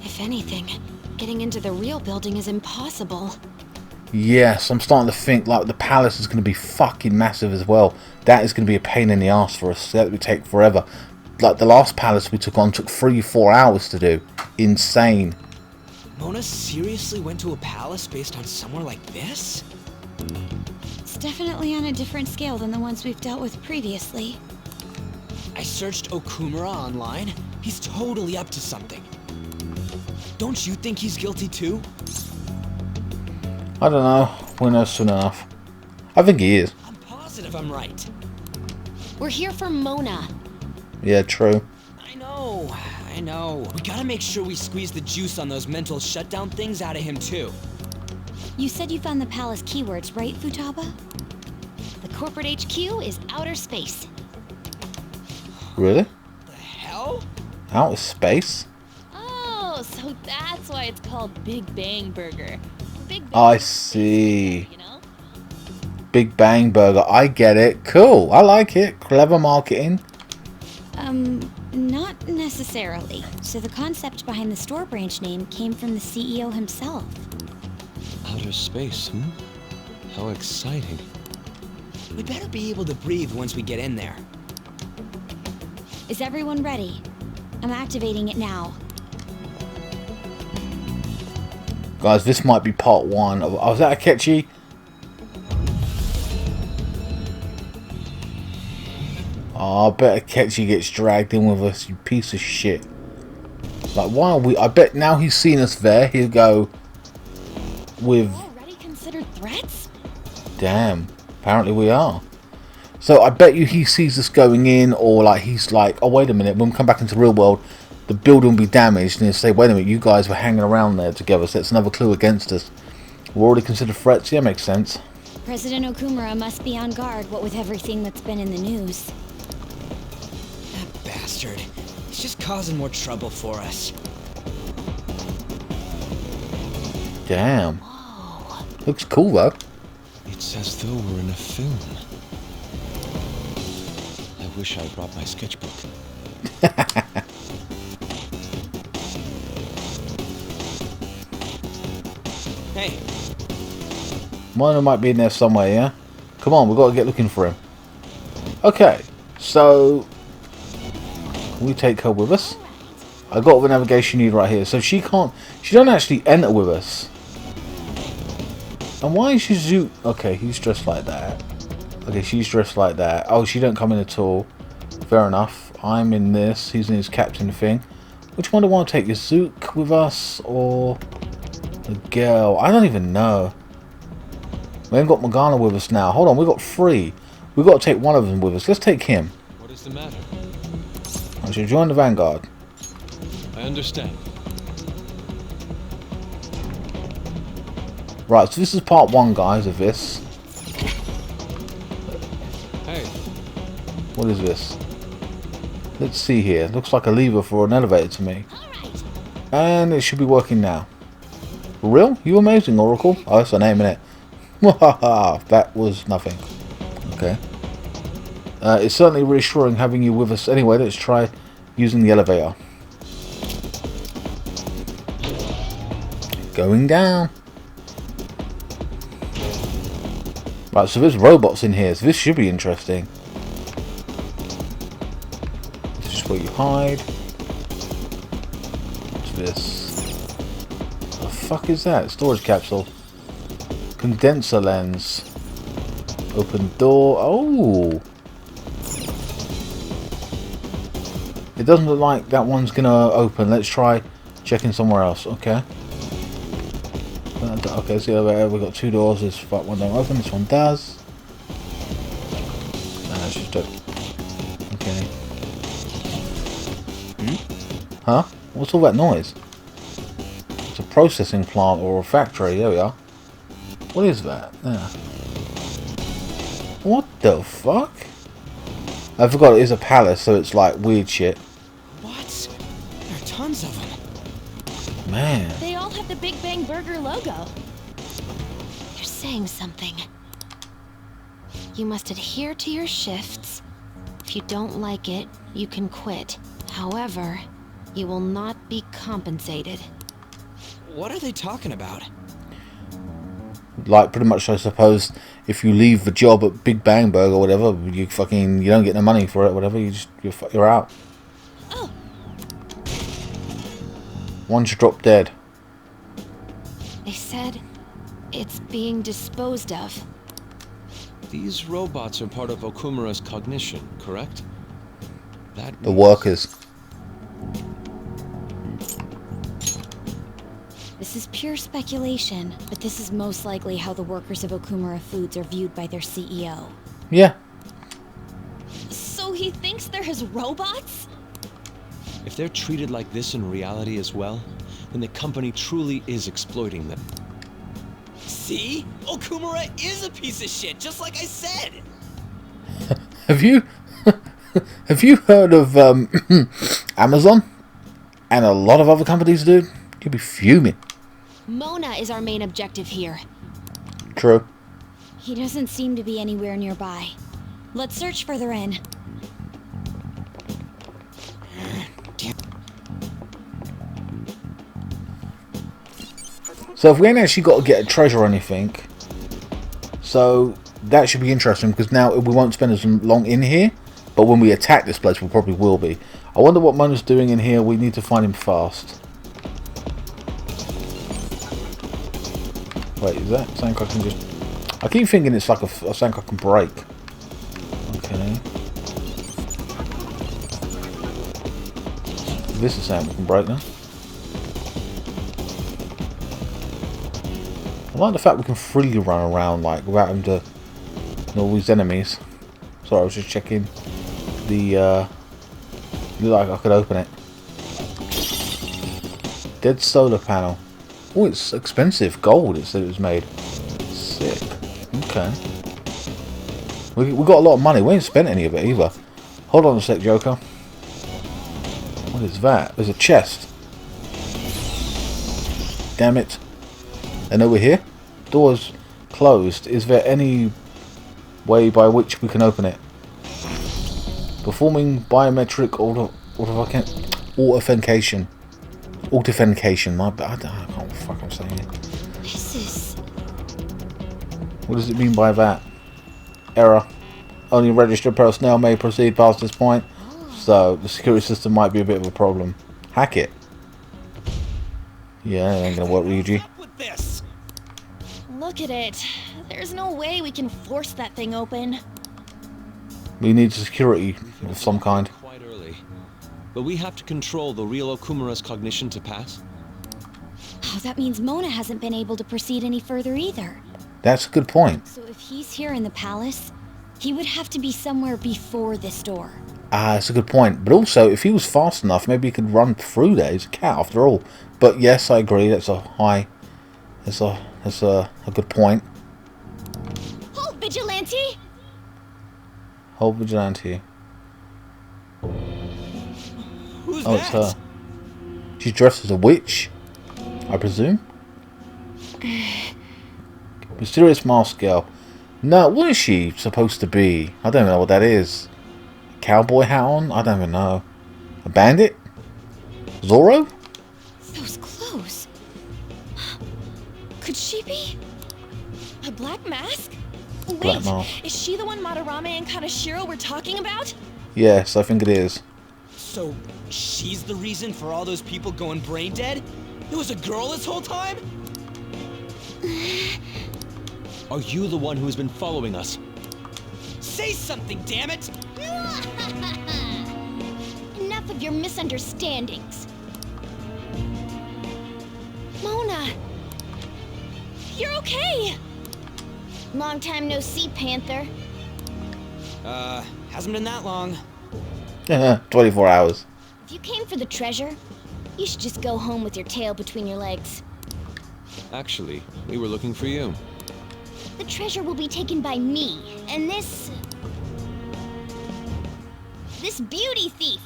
If anything, getting into the real building is impossible. Yes, I'm starting to think like the palace is going to be fucking massive as well. That is going to be a pain in the ass for us. That would take forever. Like the last palace we took on took 3-4 hours to do. Insane. Mona seriously went to a palace based on somewhere like this? It's definitely on a different scale than the ones we've dealt with previously. I searched Okumura online. He's totally up to something. Don't you think he's guilty too? I don't know. We'll know soon enough. I think he is. I'm positive I'm right. We're here for Mona. Yeah, true. I know. We gotta make sure we squeeze the juice on those mental shutdown things out of him too. You said you found the palace keywords, right, Futaba? The corporate HQ is outer space. Really? The hell? Outer space? Oh, so that's why it's called Big Bang Burger. Big Bang I see. you know? Big Bang Burger. I get it. Cool. I like it. Clever marketing. Not necessarily. So the concept behind the store branch name came from the CEO himself. Outer space, How exciting. We better be able to breathe once we get in there. Is everyone ready? I'm activating it now. Guys, this might be part 1 of... Oh, is that Akechi? Oh, I bet Akechi gets dragged in with us, you piece of shit. Like, why are we... I bet now he's seen us there, he'll go with... Already considered threats? Damn. Apparently we are. So I bet you he sees us going in, or like he's like, oh wait a minute, when we come back into the real world, the building will be damaged, and he'll say, wait a minute, you guys were hanging around there together, so that's another clue against us. We're already considered threats. Yeah, makes sense. President Okumura must be on guard, what with everything that's been in the news. That bastard. He's just causing more trouble for us. Damn. Looks cool though. It's as though we're in a film. I wish I brought my sketchbook. Hey. Miner might be in there somewhere, yeah? Come on, we've got to get looking for him. Okay, so... Can we take her with us? I got the navigation need right here. So she can't... She don't actually enter with us. And why is she zoot? Okay, he's dressed like that. Okay, she's dressed like that. Oh, she don't come in at all. Fair enough. I'm in this. He's in his captain thing. Which one do I want to take? Is Zook with us or the girl? I don't even know. We ain't got Morgana with us now. Hold on, we got 3. We've got to take one of them with us. Let's take him. What is the matter? I should join the Vanguard. I understand. Right, so this is part 1, guys, of this. Hey. What is this? Let's see here. Looks like a lever for an elevator to me. And it should be working now. For real? You amazing, Oracle. Oh, that's her name, innit? Wahaha. That was nothing. Okay. It's certainly reassuring having you with us. Anyway, let's try using the elevator. Going down. Right, so there's robots in here, so this should be interesting. This is just where you hide. What's this? What the fuck is that? Storage capsule. Condenser lens. Open door. Oh! It doesn't look like that one's gonna open. Let's try checking somewhere else. Okay. Okay, see over there. We've got two doors. This one don't open. This one does. It's just a... Okay. Huh? What's all that noise? It's a processing plant or a factory. There we are. What is that? There. What the fuck? I forgot it is a palace, so it's like weird shit. What? There are tons of them. Man. They all have the Big Bang Burger logo. They're saying something. You must adhere to your shifts. If you don't like it, you can quit. However, you will not be compensated. What are they talking about? Like, pretty much, I suppose, if you leave the job at Big Bang Burger or whatever, you don't get no money for it, whatever. You're out. Oh. Once you drop dead. They said it's being disposed of. These robots are part of Okumura's cognition, correct? That The workers. This is pure speculation, but this is most likely how the workers of Okumura Foods are viewed by their CEO. Yeah. So he thinks they're his robots? If they're treated like this in reality as well, then the company truly is exploiting them. See? Okumura is a piece of shit, just like I said! Have you heard of Amazon? And a lot of other companies, dude? You'd be fuming. Mona is our main objective here. True. He doesn't seem to be anywhere nearby. Let's search further in. So if we ain't actually got to get a treasure or anything, so that should be interesting, because now we won't spend as long in here, but when we attack this place we probably will be. I wonder what Mona's doing in here. We need to find him fast. Wait, is that something I can just... I keep thinking it's like a something I can break. Okay. This is something we can break now. I like the fact we can freely run around, like, without having to know these enemies. Sorry, I was just checking the, looked like I could open it. Dead solar panel. Oh, it's expensive. Gold, it said it was made. Sick. Okay. We got a lot of money. We ain't spent any of it either. Hold on a sec, Joker. What is that? There's a chest. Damn it. And over here? Door's closed. Is there any way by which we can open it? Performing biometric authentication. Authentication. My bad. I can't fuck I'm saying it. This is... What does it mean by that? Error. Only registered personnel may proceed past this point. So the security system might be a bit of a problem. Hack it. Yeah, it ain't gonna work, Luigi. Look at it. There's no way we can force that thing open. We need security of some kind. Quite early. But we have to control the real Okumura's cognition to pass. Oh, that means Mona hasn't been able to proceed any further either. That's a good point. So if he's here in the palace, he would have to be somewhere before this door. Ah, that's a good point. But also, if he was fast enough, maybe he could run through there. He's a cat after all. But yes, I agree. That's a high... That's a good point. Hold, Vigilante! Hold Vigilante. Who's Oh, that? it's her. She's dressed as a witch, I presume. Mysterious mask girl. No, what is she supposed to be? I don't know what that is. Cowboy hat on? I don't even know. A bandit? Zorro? Those clothes. Could she be? A black mask? Black Wait, mask. is she the one Madarame and Kanashiro were talking about? Yes, I think it is. So, she's the reason for all those people going brain dead? It was a girl this whole time? Are you the one who has been following us? Say something, damn it! Enough of your misunderstandings. Mona! You're okay! Long time no see, Panther. Hasn't been that long. 24 hours. If you came for the treasure, you should just go home with your tail between your legs. Actually, we were looking for you. The treasure will be taken by me, and this beauty thief.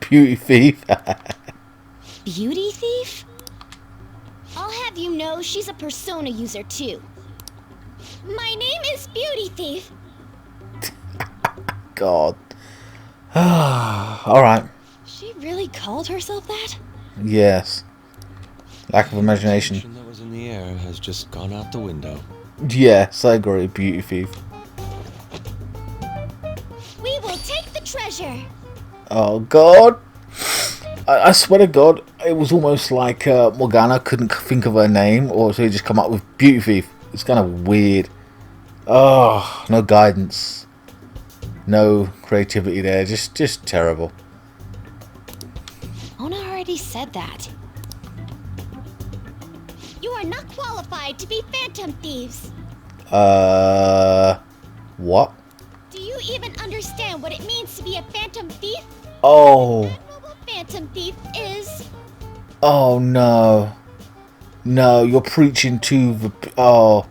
Beauty thief. Beauty thief? I'll have you know she's a persona user too. My name is Beauty Thief. God. Alright. She really called herself that? Yes. Lack of imagination. The tension that was in the air has just gone out the window. Yes, I agree. Beauty thief. We will take the treasure. Oh God. I swear to God, it was almost like Morgana couldn't think of her name, or so he just come up with Beauty Thief. It's kind of weird. Oh, no guidance. No creativity there. Just terrible. Mona already said that. You are not qualified to be phantom thieves. What? Do you even understand what it means to be a phantom thief? Oh. What a phantom thief is. Oh no. No, you're preaching to the... Oh.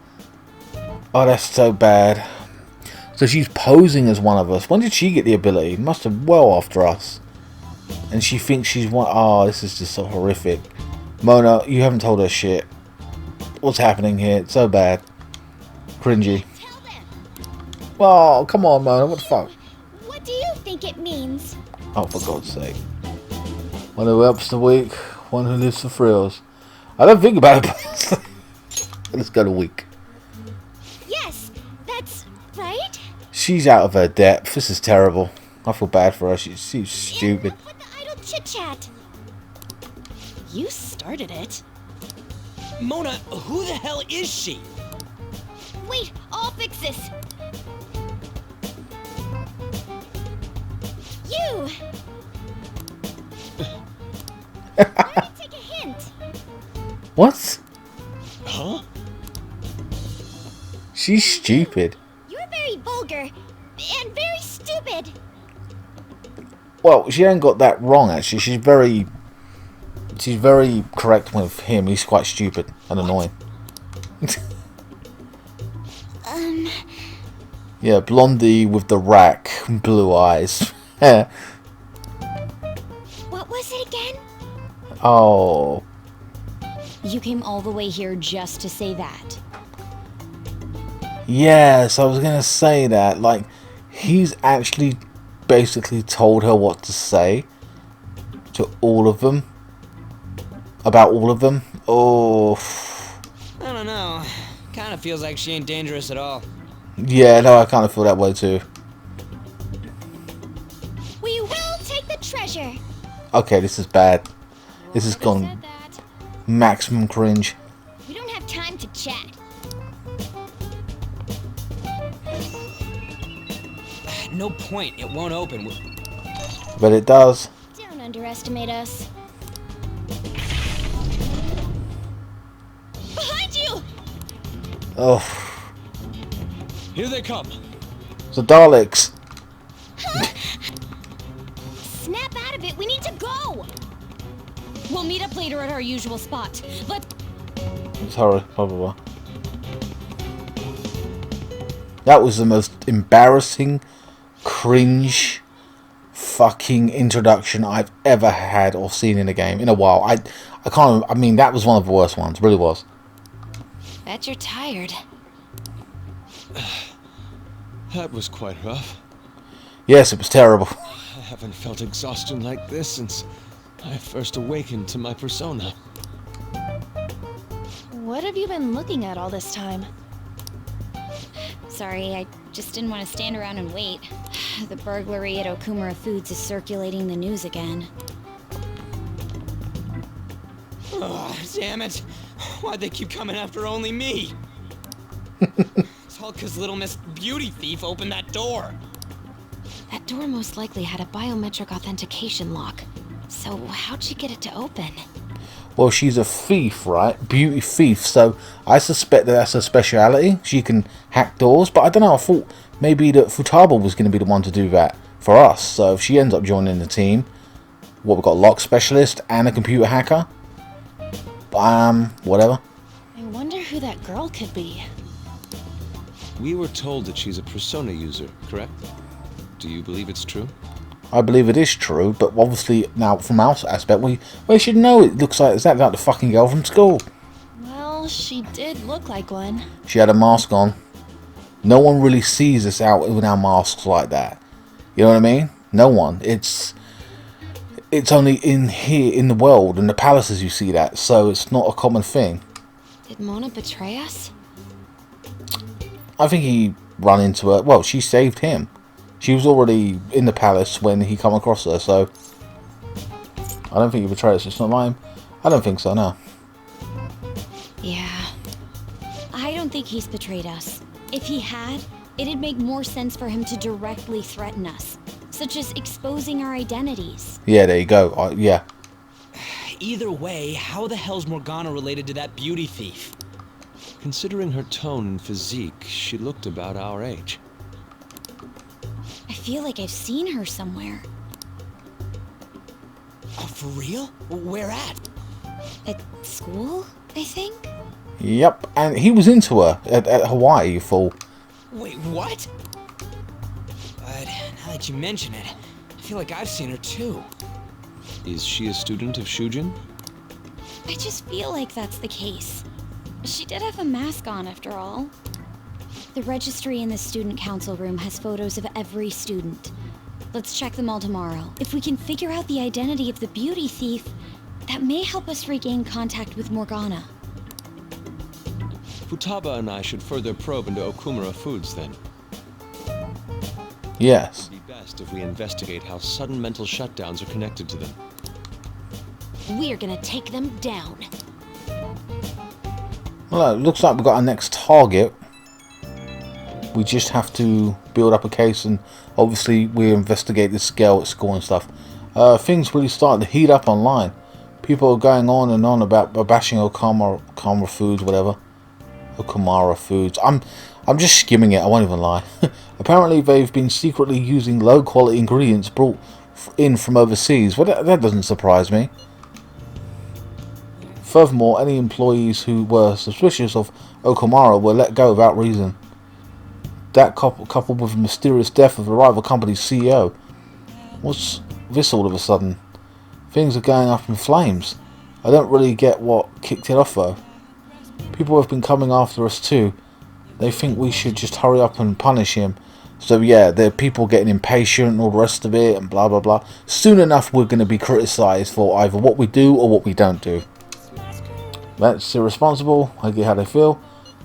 Oh, that's so bad. So she's posing as one of us. When did she get the ability? Must have well after us. And she thinks she's one... Oh, this is just so horrific. Mona, you haven't told her shit. What's happening here? It's so bad. Cringy. Oh, come on, Mona. What the fuck? What do you think it means? Oh, for God's sake. One who helps the weak, one who lives for thrills. I don't think about it, but let's go to weak. Yes, that's right. She's out of her depth. This is terrible. I feel bad for her. She's stupid. With the idle chit-chat. You started it. Mona, who the hell is she? Wait, I'll fix this. You! Let me take a hint. What? Huh? She's stupid. You're very vulgar and very stupid. Well, she ain't got that wrong, actually. She's very correct with him. He's quite stupid and annoying. Yeah, blondie with the rack, blue eyes. What was it again? Oh. You came all the way here just to say that. Yes, I was gonna say that. Like, he's actually basically told her what to say to all of them. About all of them. Oh. I don't know. Kind of feels like she ain't dangerous at all. Yeah, no, I kind of feel that way too. We will take the treasure. Okay, this is bad. This has gone maximum cringe. We don't have time to chat. No point. It won't open. But it does. Don't underestimate us. Behind you! Oh. Here they come. The Daleks. Snap out of it. We need to go. We'll meet up later at our usual spot. Sorry, blah blah blah. That was the most embarrassing, cringe fucking introduction I've ever had or seen in a game in a while. I can't. I mean, that was one of the worst ones. It really was. Bet you're tired. That was quite rough. Yes, it was terrible. I haven't felt exhaustion like this since I first awakened to my persona. What have you been looking at all this time? Sorry, I just didn't want to stand around and wait. The burglary at Okumura Foods is circulating the news again. Oh, damn it. Why'd they keep coming after only me? It's all because little Miss Beauty Thief opened that door. That door most likely had a biometric authentication lock. So how'd she get it to open? Well, she's a thief, right? Beauty thief. So I suspect that that's her speciality. She can hack doors. But I don't know. I thought maybe that Futaba was going to be the one to do that for us. So if she ends up joining the team, what, we've got a lock specialist and a computer hacker. Whatever. I wonder who that girl could be. We were told that she's a persona user, correct? Do you believe it's true? I believe it is true, but obviously now from our aspect, we should know it looks like exactly like the fucking girl from school. Well, she did look like one. She had a mask on. No one really sees us out with our masks like that. You know what I mean? No one. It's only in here in the world, in the palaces you see that, so it's not a common thing. Did Mona betray us? I think he ran into her. Well, she saved him. She was already in the palace when he come across her, so I don't think he betrayed us. It's not like him. I don't think so, no. Yeah. I don't think he's betrayed us. If he had, it'd make more sense for him to directly threaten us, such as exposing our identities. Yeah, there you go. Yeah. Either way, how the hell's Morgana related to that beauty thief? Considering her tone and physique, she looked about our age. I feel like I've seen her somewhere. Oh, for real? Where at? At school, I think? Yep, and he was into her at Hawaii, you fool. Wait, what? Now that you mention it, I feel like I've seen her too. Is she a student of Shujin? I just feel like that's the case. She did have a mask on, after all. The registry in the student council room has photos of every student. Let's check them all tomorrow. If we can figure out the identity of the beauty thief, that may help us regain contact with Morgana. Futaba and I should further probe into Okumura Foods then. Yes. It would be best if we investigate how sudden mental shutdowns are connected to them. We're gonna take them down. Well, it looks like we've got our next target. We just have to build up a case, and obviously we investigate this girl at school and stuff. Things really starting to heat up online. People are going on and on about bashing Okumura Foods, whatever. Okumura Foods. I'm just skimming it, I won't even lie. Apparently they've been secretly using low quality ingredients brought in from overseas. Well, that doesn't surprise me. Furthermore, any employees who were suspicious of Okumura were let go without reason. That coupled with the mysterious death of the rival company's CEO. What's this all of a sudden? Things are going up in flames. I don't really get what kicked it off though. People have been coming after us too. They think we should just hurry up and punish him. So yeah, there are people getting impatient and all the rest of it and blah blah blah. Soon enough we're going to be criticised for either what we do or what we don't do. That's irresponsible. I get how they feel.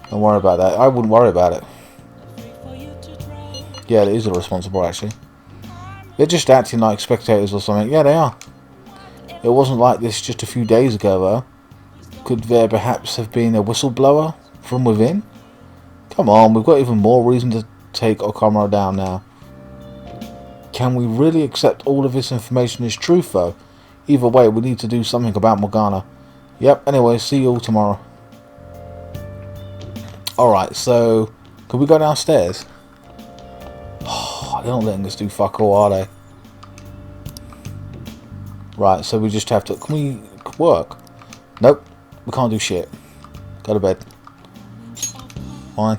Don't worry about that. I wouldn't worry about it. Yeah, it is irresponsible actually. They're just acting like spectators or something. Yeah, they are. It wasn't like this just a few days ago though. Could there perhaps have been a whistleblower from within? Come on, we've got even more reason to take Okumura down now. Can we really accept all of this information as truth though? Either way, we need to do something about Morgana. Yep, anyway, see you all tomorrow. Alright, so could we go downstairs? Oh, they're not letting us do fuck all, are they? Right, so we just have to... Can we work? Nope, we can't do shit. Go to bed. Fine.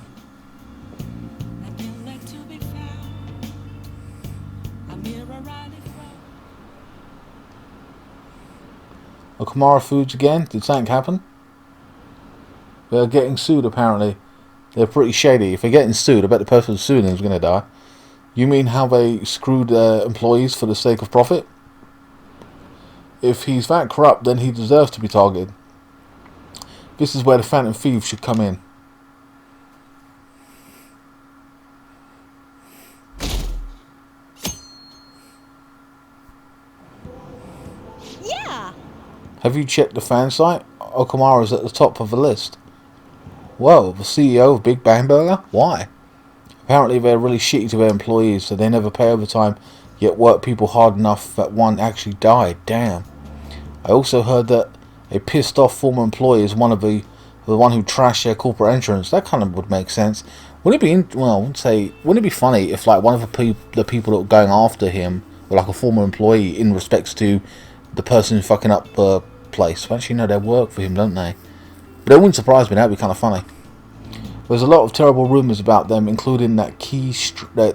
Okumura Foods again? Did something happen? They're getting sued apparently. They're pretty shady. If they're getting sued, I bet the person suing them is going to die. You mean how they screwed their employees for the sake of profit? If he's that corrupt, then he deserves to be targeted. This is where the Phantom Thieves should come in. Yeah. Have you checked the fan site? Okumura is at the top of the list. Whoa, the CEO of Big Bang Burger? Why? Apparently they're really shitty to their employees, so they never pay overtime, yet work people hard enough that one actually died. Damn. I also heard that a pissed off former employee is the one who trashed their corporate entrance. That kind of would make sense. Wouldn't it be, well, I would say, wouldn't it be funny if like one of the people that were going after him were like a former employee in respects to the person fucking up the place? Well, actually, no, they work for him, don't they? But it wouldn't surprise me. That'd be kind of funny. There's a lot of terrible rumours about them, including that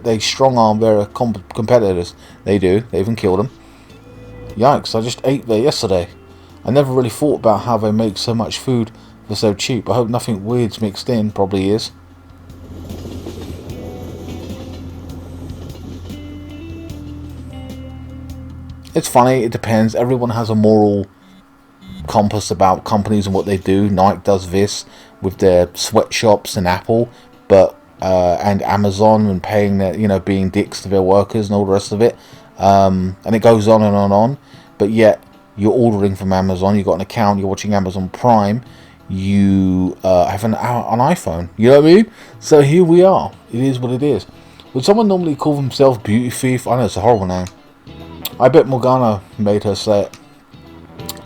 they strong-arm their competitors. They do. They even killed them. Yikes, I just ate there yesterday. I never really thought about how they make so much food for so cheap. I hope nothing weird's mixed in. Probably is. It's funny. It depends. Everyone has a moral compass about companies and what they do. Nike does this with their sweatshops and Apple, but and Amazon and paying their, you know, being dicks to their workers and all the rest of it, and it goes on and on and on. But yet you're ordering from Amazon, you've got an account, you're watching Amazon Prime, you have an iPhone, you know what I mean? So here we are. It is what it is. Would someone normally call themselves Beauty Thief? I know it's a horrible name. I bet Morgana made her say it.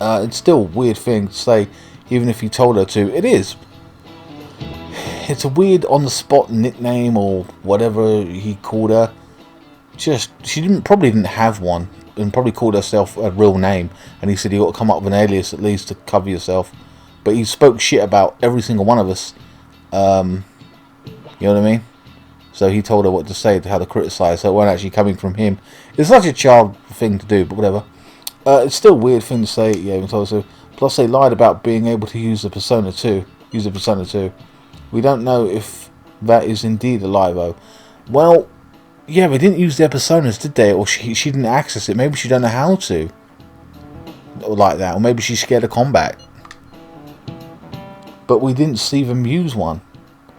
It's still a weird thing to say, even if he told her to. It is. It's a weird on-the-spot nickname or whatever he called her. Just, she probably didn't have one, and probably called herself a real name. And he said you got to come up with an alias at least to cover yourself. But he spoke shit about every single one of us. You know what I mean? So he told her what to say, how to criticise. So it wasn't actually coming from him. It's such a child thing to do, but whatever. It's still a weird thing to say, yeah, even told so. Plus they lied about being able to use the Persona 2. We don't know if that is indeed a lie though. Well, yeah, they didn't use their personas, did they? Or she didn't access it. Maybe she don't know how to. Or like that. Or maybe she's scared of combat. But we didn't see them use one.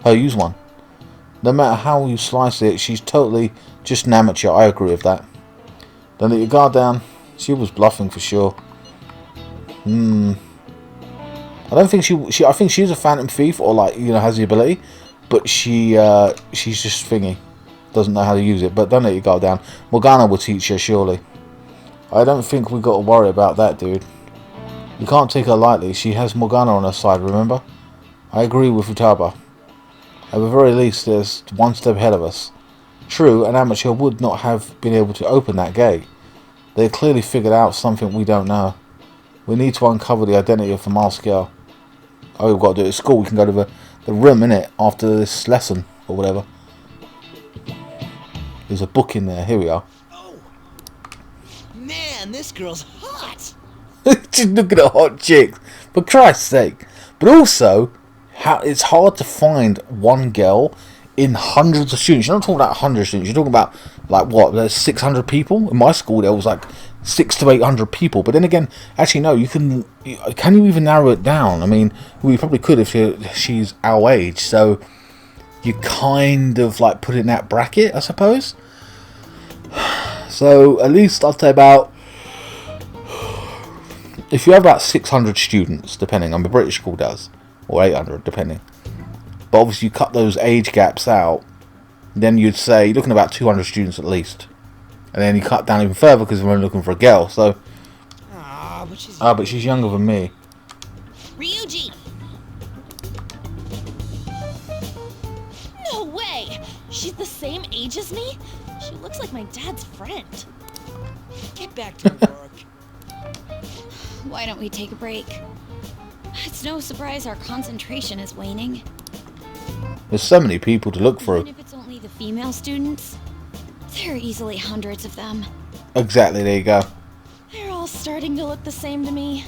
No matter how you slice it, she's totally just an amateur. I agree with that. Don't let your guard down. She was bluffing for sure. I don't think I think she's a phantom thief, or like, you know, has the ability, but she's just thingy, doesn't know how to use it. But don't let your guard down. Morgana will teach her surely. I don't think we got to worry about that, dude. You can't take her lightly. She has Morgana on her side, remember? I agree with Futaba. At the very least, there's one step ahead of us. True, an amateur would not have been able to open that gate. They clearly figured out something we don't know. We need to uncover the identity of the masked girl. Oh, we've got to do it at school. We can go to the room, innit, after this lesson, or whatever. There's a book in there. Here we are. Oh, man, this girl's hot. Just look at the hot chicks, for Christ's sake. But also, it's hard to find one girl in hundreds of students. You're not talking about 100 students. You're talking about, like, what, there's 600 people? In my school, there was, like, 600 to 800 people. But then again, actually, no, can you even narrow it down? I mean, we probably could if she's our age. So, you kind of, like, put it in that bracket, I suppose. So, at least I'd say about, if you have about 600 students, depending on the British school does, or 800, depending. But obviously you cut those age gaps out, then you'd say you're looking at about 200 students at least. And then you cut down even further because we're only looking for a girl. So, but she's younger than me. Ryuji! No way! She's the same age as me? She looks like my dad's friend. Get back to work. Why don't we take a break? It's no surprise our concentration is waning. There's so many people to look through. Even if it's only the female students, there are easily hundreds of them. Exactly, there you go. They're all starting to look the same to me.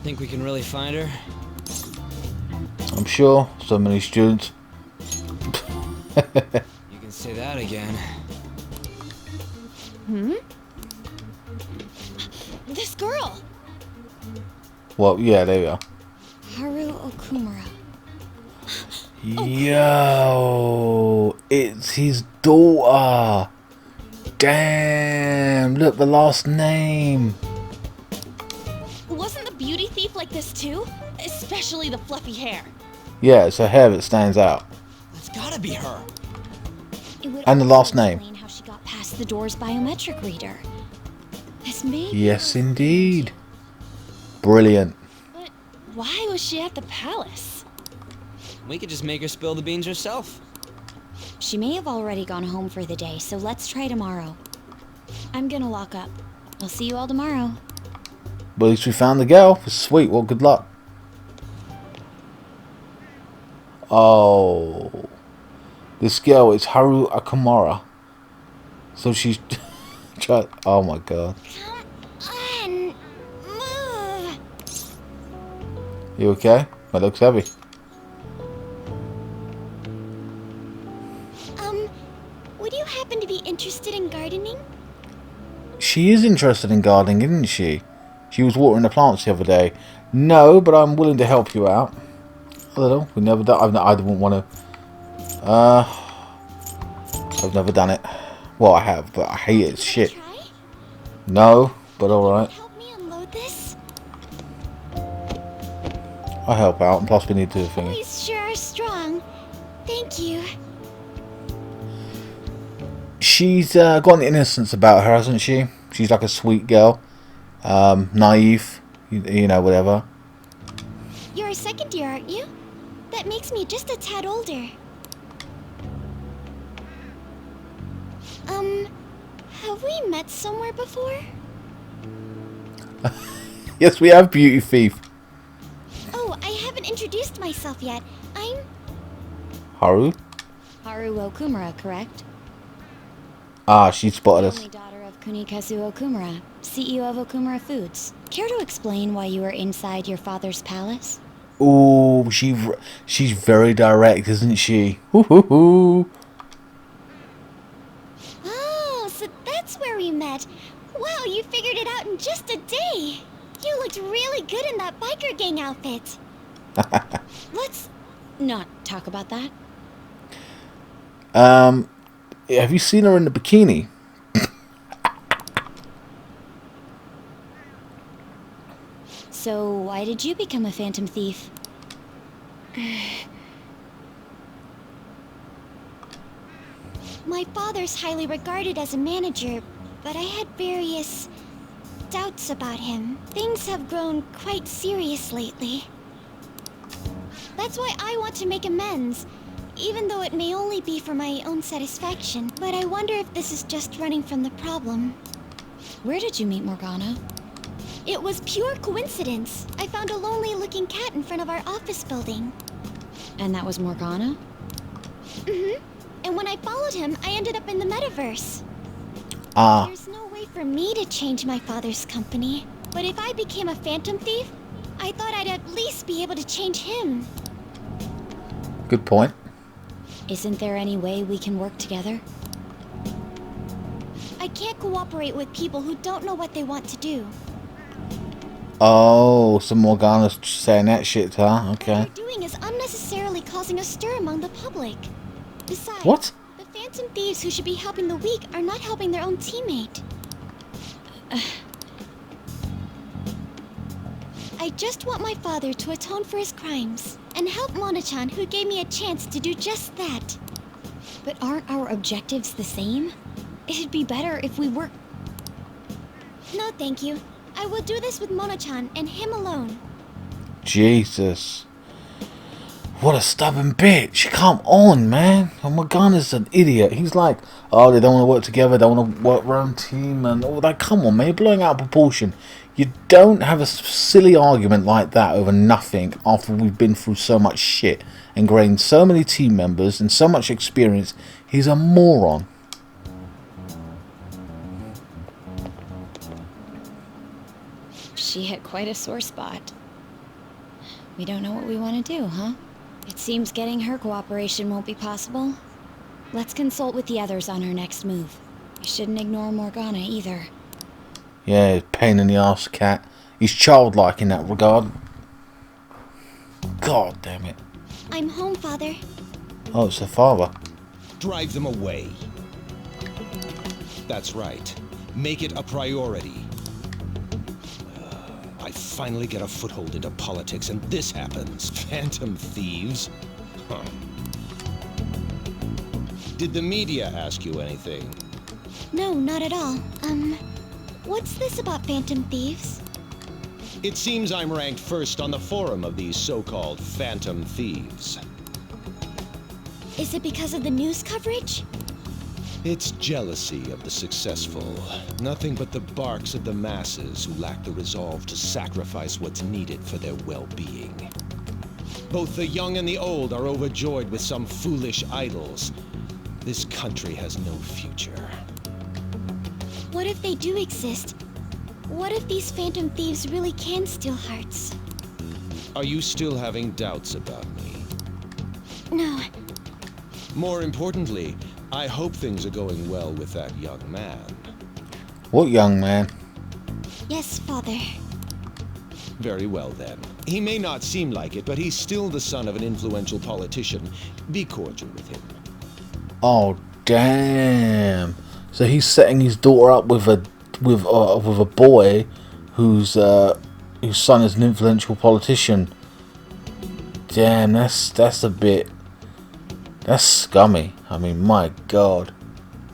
Think we can really find her? I'm sure. So many students. You can say that again. Hmm? This girl! Well, yeah, there we are. Haru Okumura. Yo, it's his daughter. Damn, look, the last name. Wasn't the beauty thief like this too? Especially the fluffy hair. Yeah, it's her hair that stands out. That's gotta be her. And the last name. Explain how she got past the door's biometric reader. This may be Yes, indeed. Brilliant. But why was she at the palace? We could just make her spill the beans herself. She may have already gone home for the day, so let's try tomorrow. I'm gonna lock up. I'll see you all tomorrow. But at least we found the girl. Sweet, well, good luck. Oh. This girl is Haru Okumura. So she's... oh my god. Come on, move. You okay? That looks heavy. Would you happen to be interested in gardening? She is interested in gardening, isn't she? She was watering the plants the other day. No, but I'm willing to help you out. A little. We never done. I wouldn't want to. I've never done it. Well, I have, but I hate it. Shit. No, but all right. Help me unload this. I'll help out, and plus we need to do the thingy. Boys sure are strong. Thank you. She's got an innocence about her, hasn't she? She's like a sweet girl. Naive. You know, whatever. You're a second year, aren't you? That makes me just a tad older. Have we met somewhere before? Yes, we have, Beauty Thief. Oh, I haven't introduced myself yet. I'm... Haru? Haru Okumura, correct? Ah, she spotted us. Only daughter of Kunikazu Okumura, CEO of Okumura Foods. Care to explain why you were inside your father's palace? Ooh, she's very direct, isn't she? Hoo-hoo-hoo. Oh, so that's where we met. Wow, you figured it out in just a day. You looked really good in that biker gang outfit. Let's not talk about that. Have you seen her in the bikini? So, why did you become a phantom thief? My father's highly regarded as a manager, but I had various doubts about him. Things have grown quite serious lately. That's why I want to make amends, even though it may only be for my own satisfaction. But I wonder if this is just running from the problem. Where did you meet Morgana? It was pure coincidence. I found a lonely-looking cat in front of our office building. And that was Morgana? Mm-hmm. And when I followed him, I ended up in the metaverse. Ah. There's no way for me to change my father's company. But if I became a phantom thief, I thought I'd at least be able to change him. Good point. Isn't there any way we can work together? I can't cooperate with people who don't know what they want to do. Oh, so Morgana's saying that shit, huh? Okay. What they're doing is unnecessarily causing a stir among the public. Besides, what? The phantom thieves who should be helping the weak are not helping their own teammate. I just want my father to atone for his crimes and help Mona-chan, who gave me a chance to do just that. But aren't our objectives the same? It'd be better if we were... No, thank you. I will do this with Mona-chan and him alone. Jesus. What a stubborn bitch. Come on, man. Oh, Morgana's an idiot. He's like, oh, they don't want to work together. They don't want to work their own team and all that. Come on, man. You're blowing out of proportion. You don't have a silly argument like that over nothing after we've been through so much shit and gained so many team members and so much experience. He's a moron. She hit quite a sore spot. We don't know what we want to do, huh? It seems getting her cooperation won't be possible. Let's consult with the others on our next move. We shouldn't ignore Morgana either. Yeah, pain in the arse, cat. He's childlike in that regard. God damn it. I'm home, Father. Oh, it's the father. Drive them away. That's right. Make it a priority. I finally get a foothold into politics, and this happens. Phantom thieves? Huh. Did the media ask you anything? No, not at all. What's this about Phantom Thieves? It seems I'm ranked first on the forum of these so-called Phantom Thieves. Is it because of the news coverage? It's jealousy of the successful. Nothing but the barks of the masses who lack the resolve to sacrifice what's needed for their well-being. Both the young and the old are overjoyed with some foolish idols. This country has no future. What if they do exist? What if these Phantom Thieves really can steal hearts? Are you still having doubts about me? No. More importantly, I hope things are going well with that young man. What young man? Yes, Father. Very well then. He may not seem like it, but he's still the son of an influential politician. Be cordial with him. Oh damn! So he's setting his daughter up with a boy whose son is an influential politician. Damn, that's scummy. I mean, my God.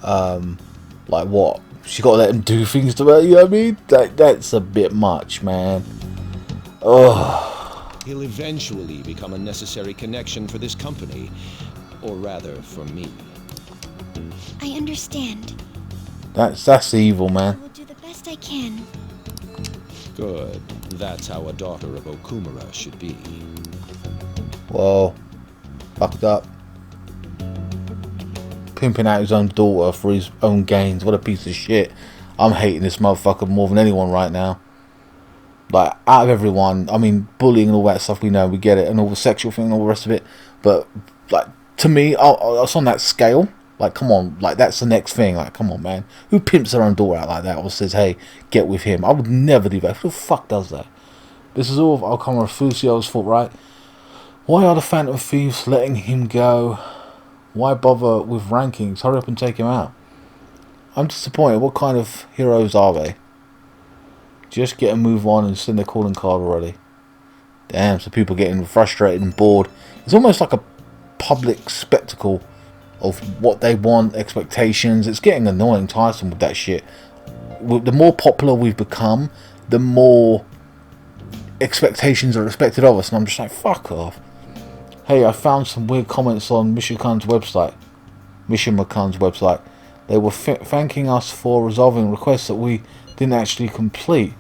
Like what? She got to let him do things to her. You know what I mean? That's a bit much, man. Oh. He'll eventually become a necessary connection for this company, or rather, for me. I understand. That's evil, man. I will do the best I can. Good. That's how a daughter of Okumura should be. Whoa. Fucked up. Pimping out his own daughter for his own gains. What a piece of shit. I'm hating this motherfucker more than anyone right now. Like, out of everyone, I mean, bullying and all that stuff, we know, we get it, and all the sexual thing and all the rest of it. But, like, to me, it's on that scale. Like, come on, like, that's the next thing. Like, come on, man. Who pimps their own daughter out like that or says, hey, get with him? I would never do that. Who the fuck does that? This is all of Okumura Fusio's fault, right? Why are the Phantom Thieves letting him go? Why bother with rankings? Hurry up and take him out. I'm disappointed. What kind of heroes are they? Just get a move on and send their calling card already. Damn, so people getting frustrated and bored. It's almost like a public spectacle of what they want, expectations. It's getting annoying, tiresome with that shit. The more popular we've become, the more expectations are expected of us, and I'm just like, fuck off. Hey, I found some weird comments on Mishimakan's website. They were thanking us for resolving requests that we didn't actually complete.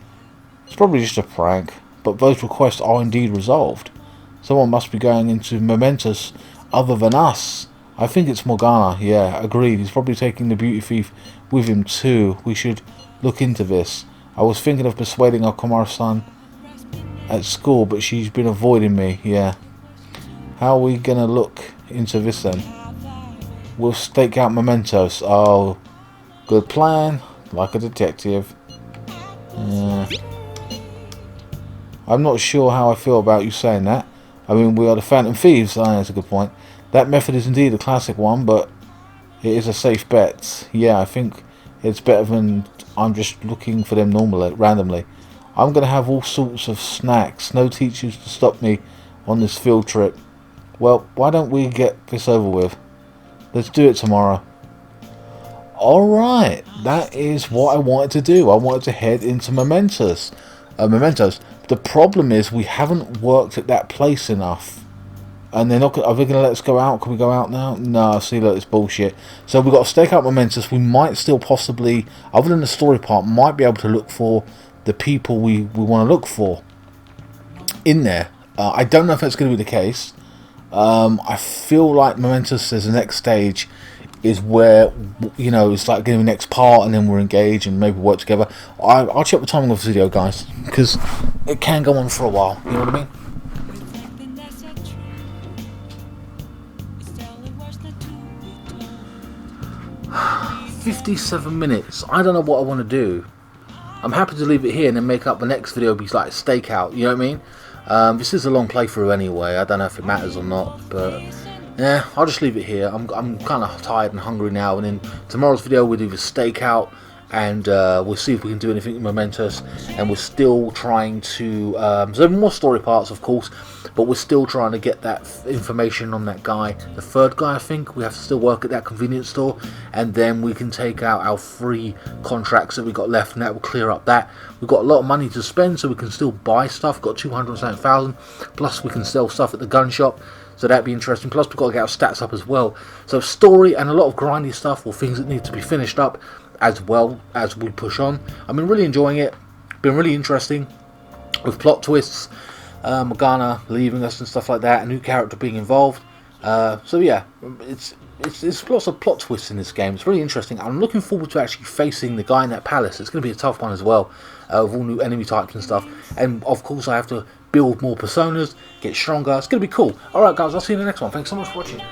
It's probably just a prank, but those requests are indeed resolved. Someone must be going into Momentous other than us. I think it's Morgana. Yeah, agreed. He's probably taking the beauty thief with him too. We should look into this. I was thinking of persuading Okumura-san at school, but she's been avoiding me. Yeah. How are we gonna look into this then? We'll stake out mementos. Oh, good plan. Like a detective. Yeah. I'm not sure how I feel about you saying that. I mean, we are the Phantom Thieves. Oh, that's a good point. That method is indeed a classic one, but it is a safe bet. Yeah, I think it's better than I'm just looking for them randomly. I'm going to have all sorts of snacks. No teachers to stop me on this field trip. Well, why don't we get this over with? Let's do it tomorrow. Alright, that is what I wanted to do. I wanted to head into Mementos. The problem is we haven't worked at that place enough. And they're not. Are they going to let us go out? Can we go out now? No, see, look, it's bullshit. So we've got to stake out Mementos. We might still possibly, other than the story part, might be able to look for the people we want to look for in there. I don't know if that's going to be the case. I feel like Mementos as the next stage is where, you know, it's like getting the next part and then we're engaged and maybe work together. I'll check the timing of the video, guys, because it can go on for a while, you know what I mean? 57 minutes. I don't know what I want to do. I'm happy to leave it here and then make up the next video be like stakeout, you know what I mean? This is a long playthrough anyway. I don't know if it matters or not, but yeah, I'll just leave it here. I'm kind of tired and hungry now, and in tomorrow's video we'll do the stakeout, and we'll see if we can do anything momentous. And we're still trying to there's more story parts, of course, but we're still trying to get that information on that guy, the third guy. I think we have to still work at that convenience store, and then we can take out our 3 contracts that we got left, and that will clear up that. We've got a lot of money to spend, so we can still buy stuff. Got 207,000, plus we can sell stuff at the gun shop, so that'd be interesting. Plus we've got to get our stats up as well. So story and a lot of grindy stuff, or things that need to be finished up as well as we push on. I've been really enjoying it. Been really interesting with plot twists, Morgana leaving us and stuff like that, a new character being involved. So yeah, it's lots of plot twists in this game. It's really interesting. I'm looking forward to actually facing the guy in that palace. It's going to be a tough one as well, with all new enemy types and stuff. And of course I have to build more personas, get stronger. It's going to be cool. Alright guys, I'll see you in the next one. Thanks so much for watching.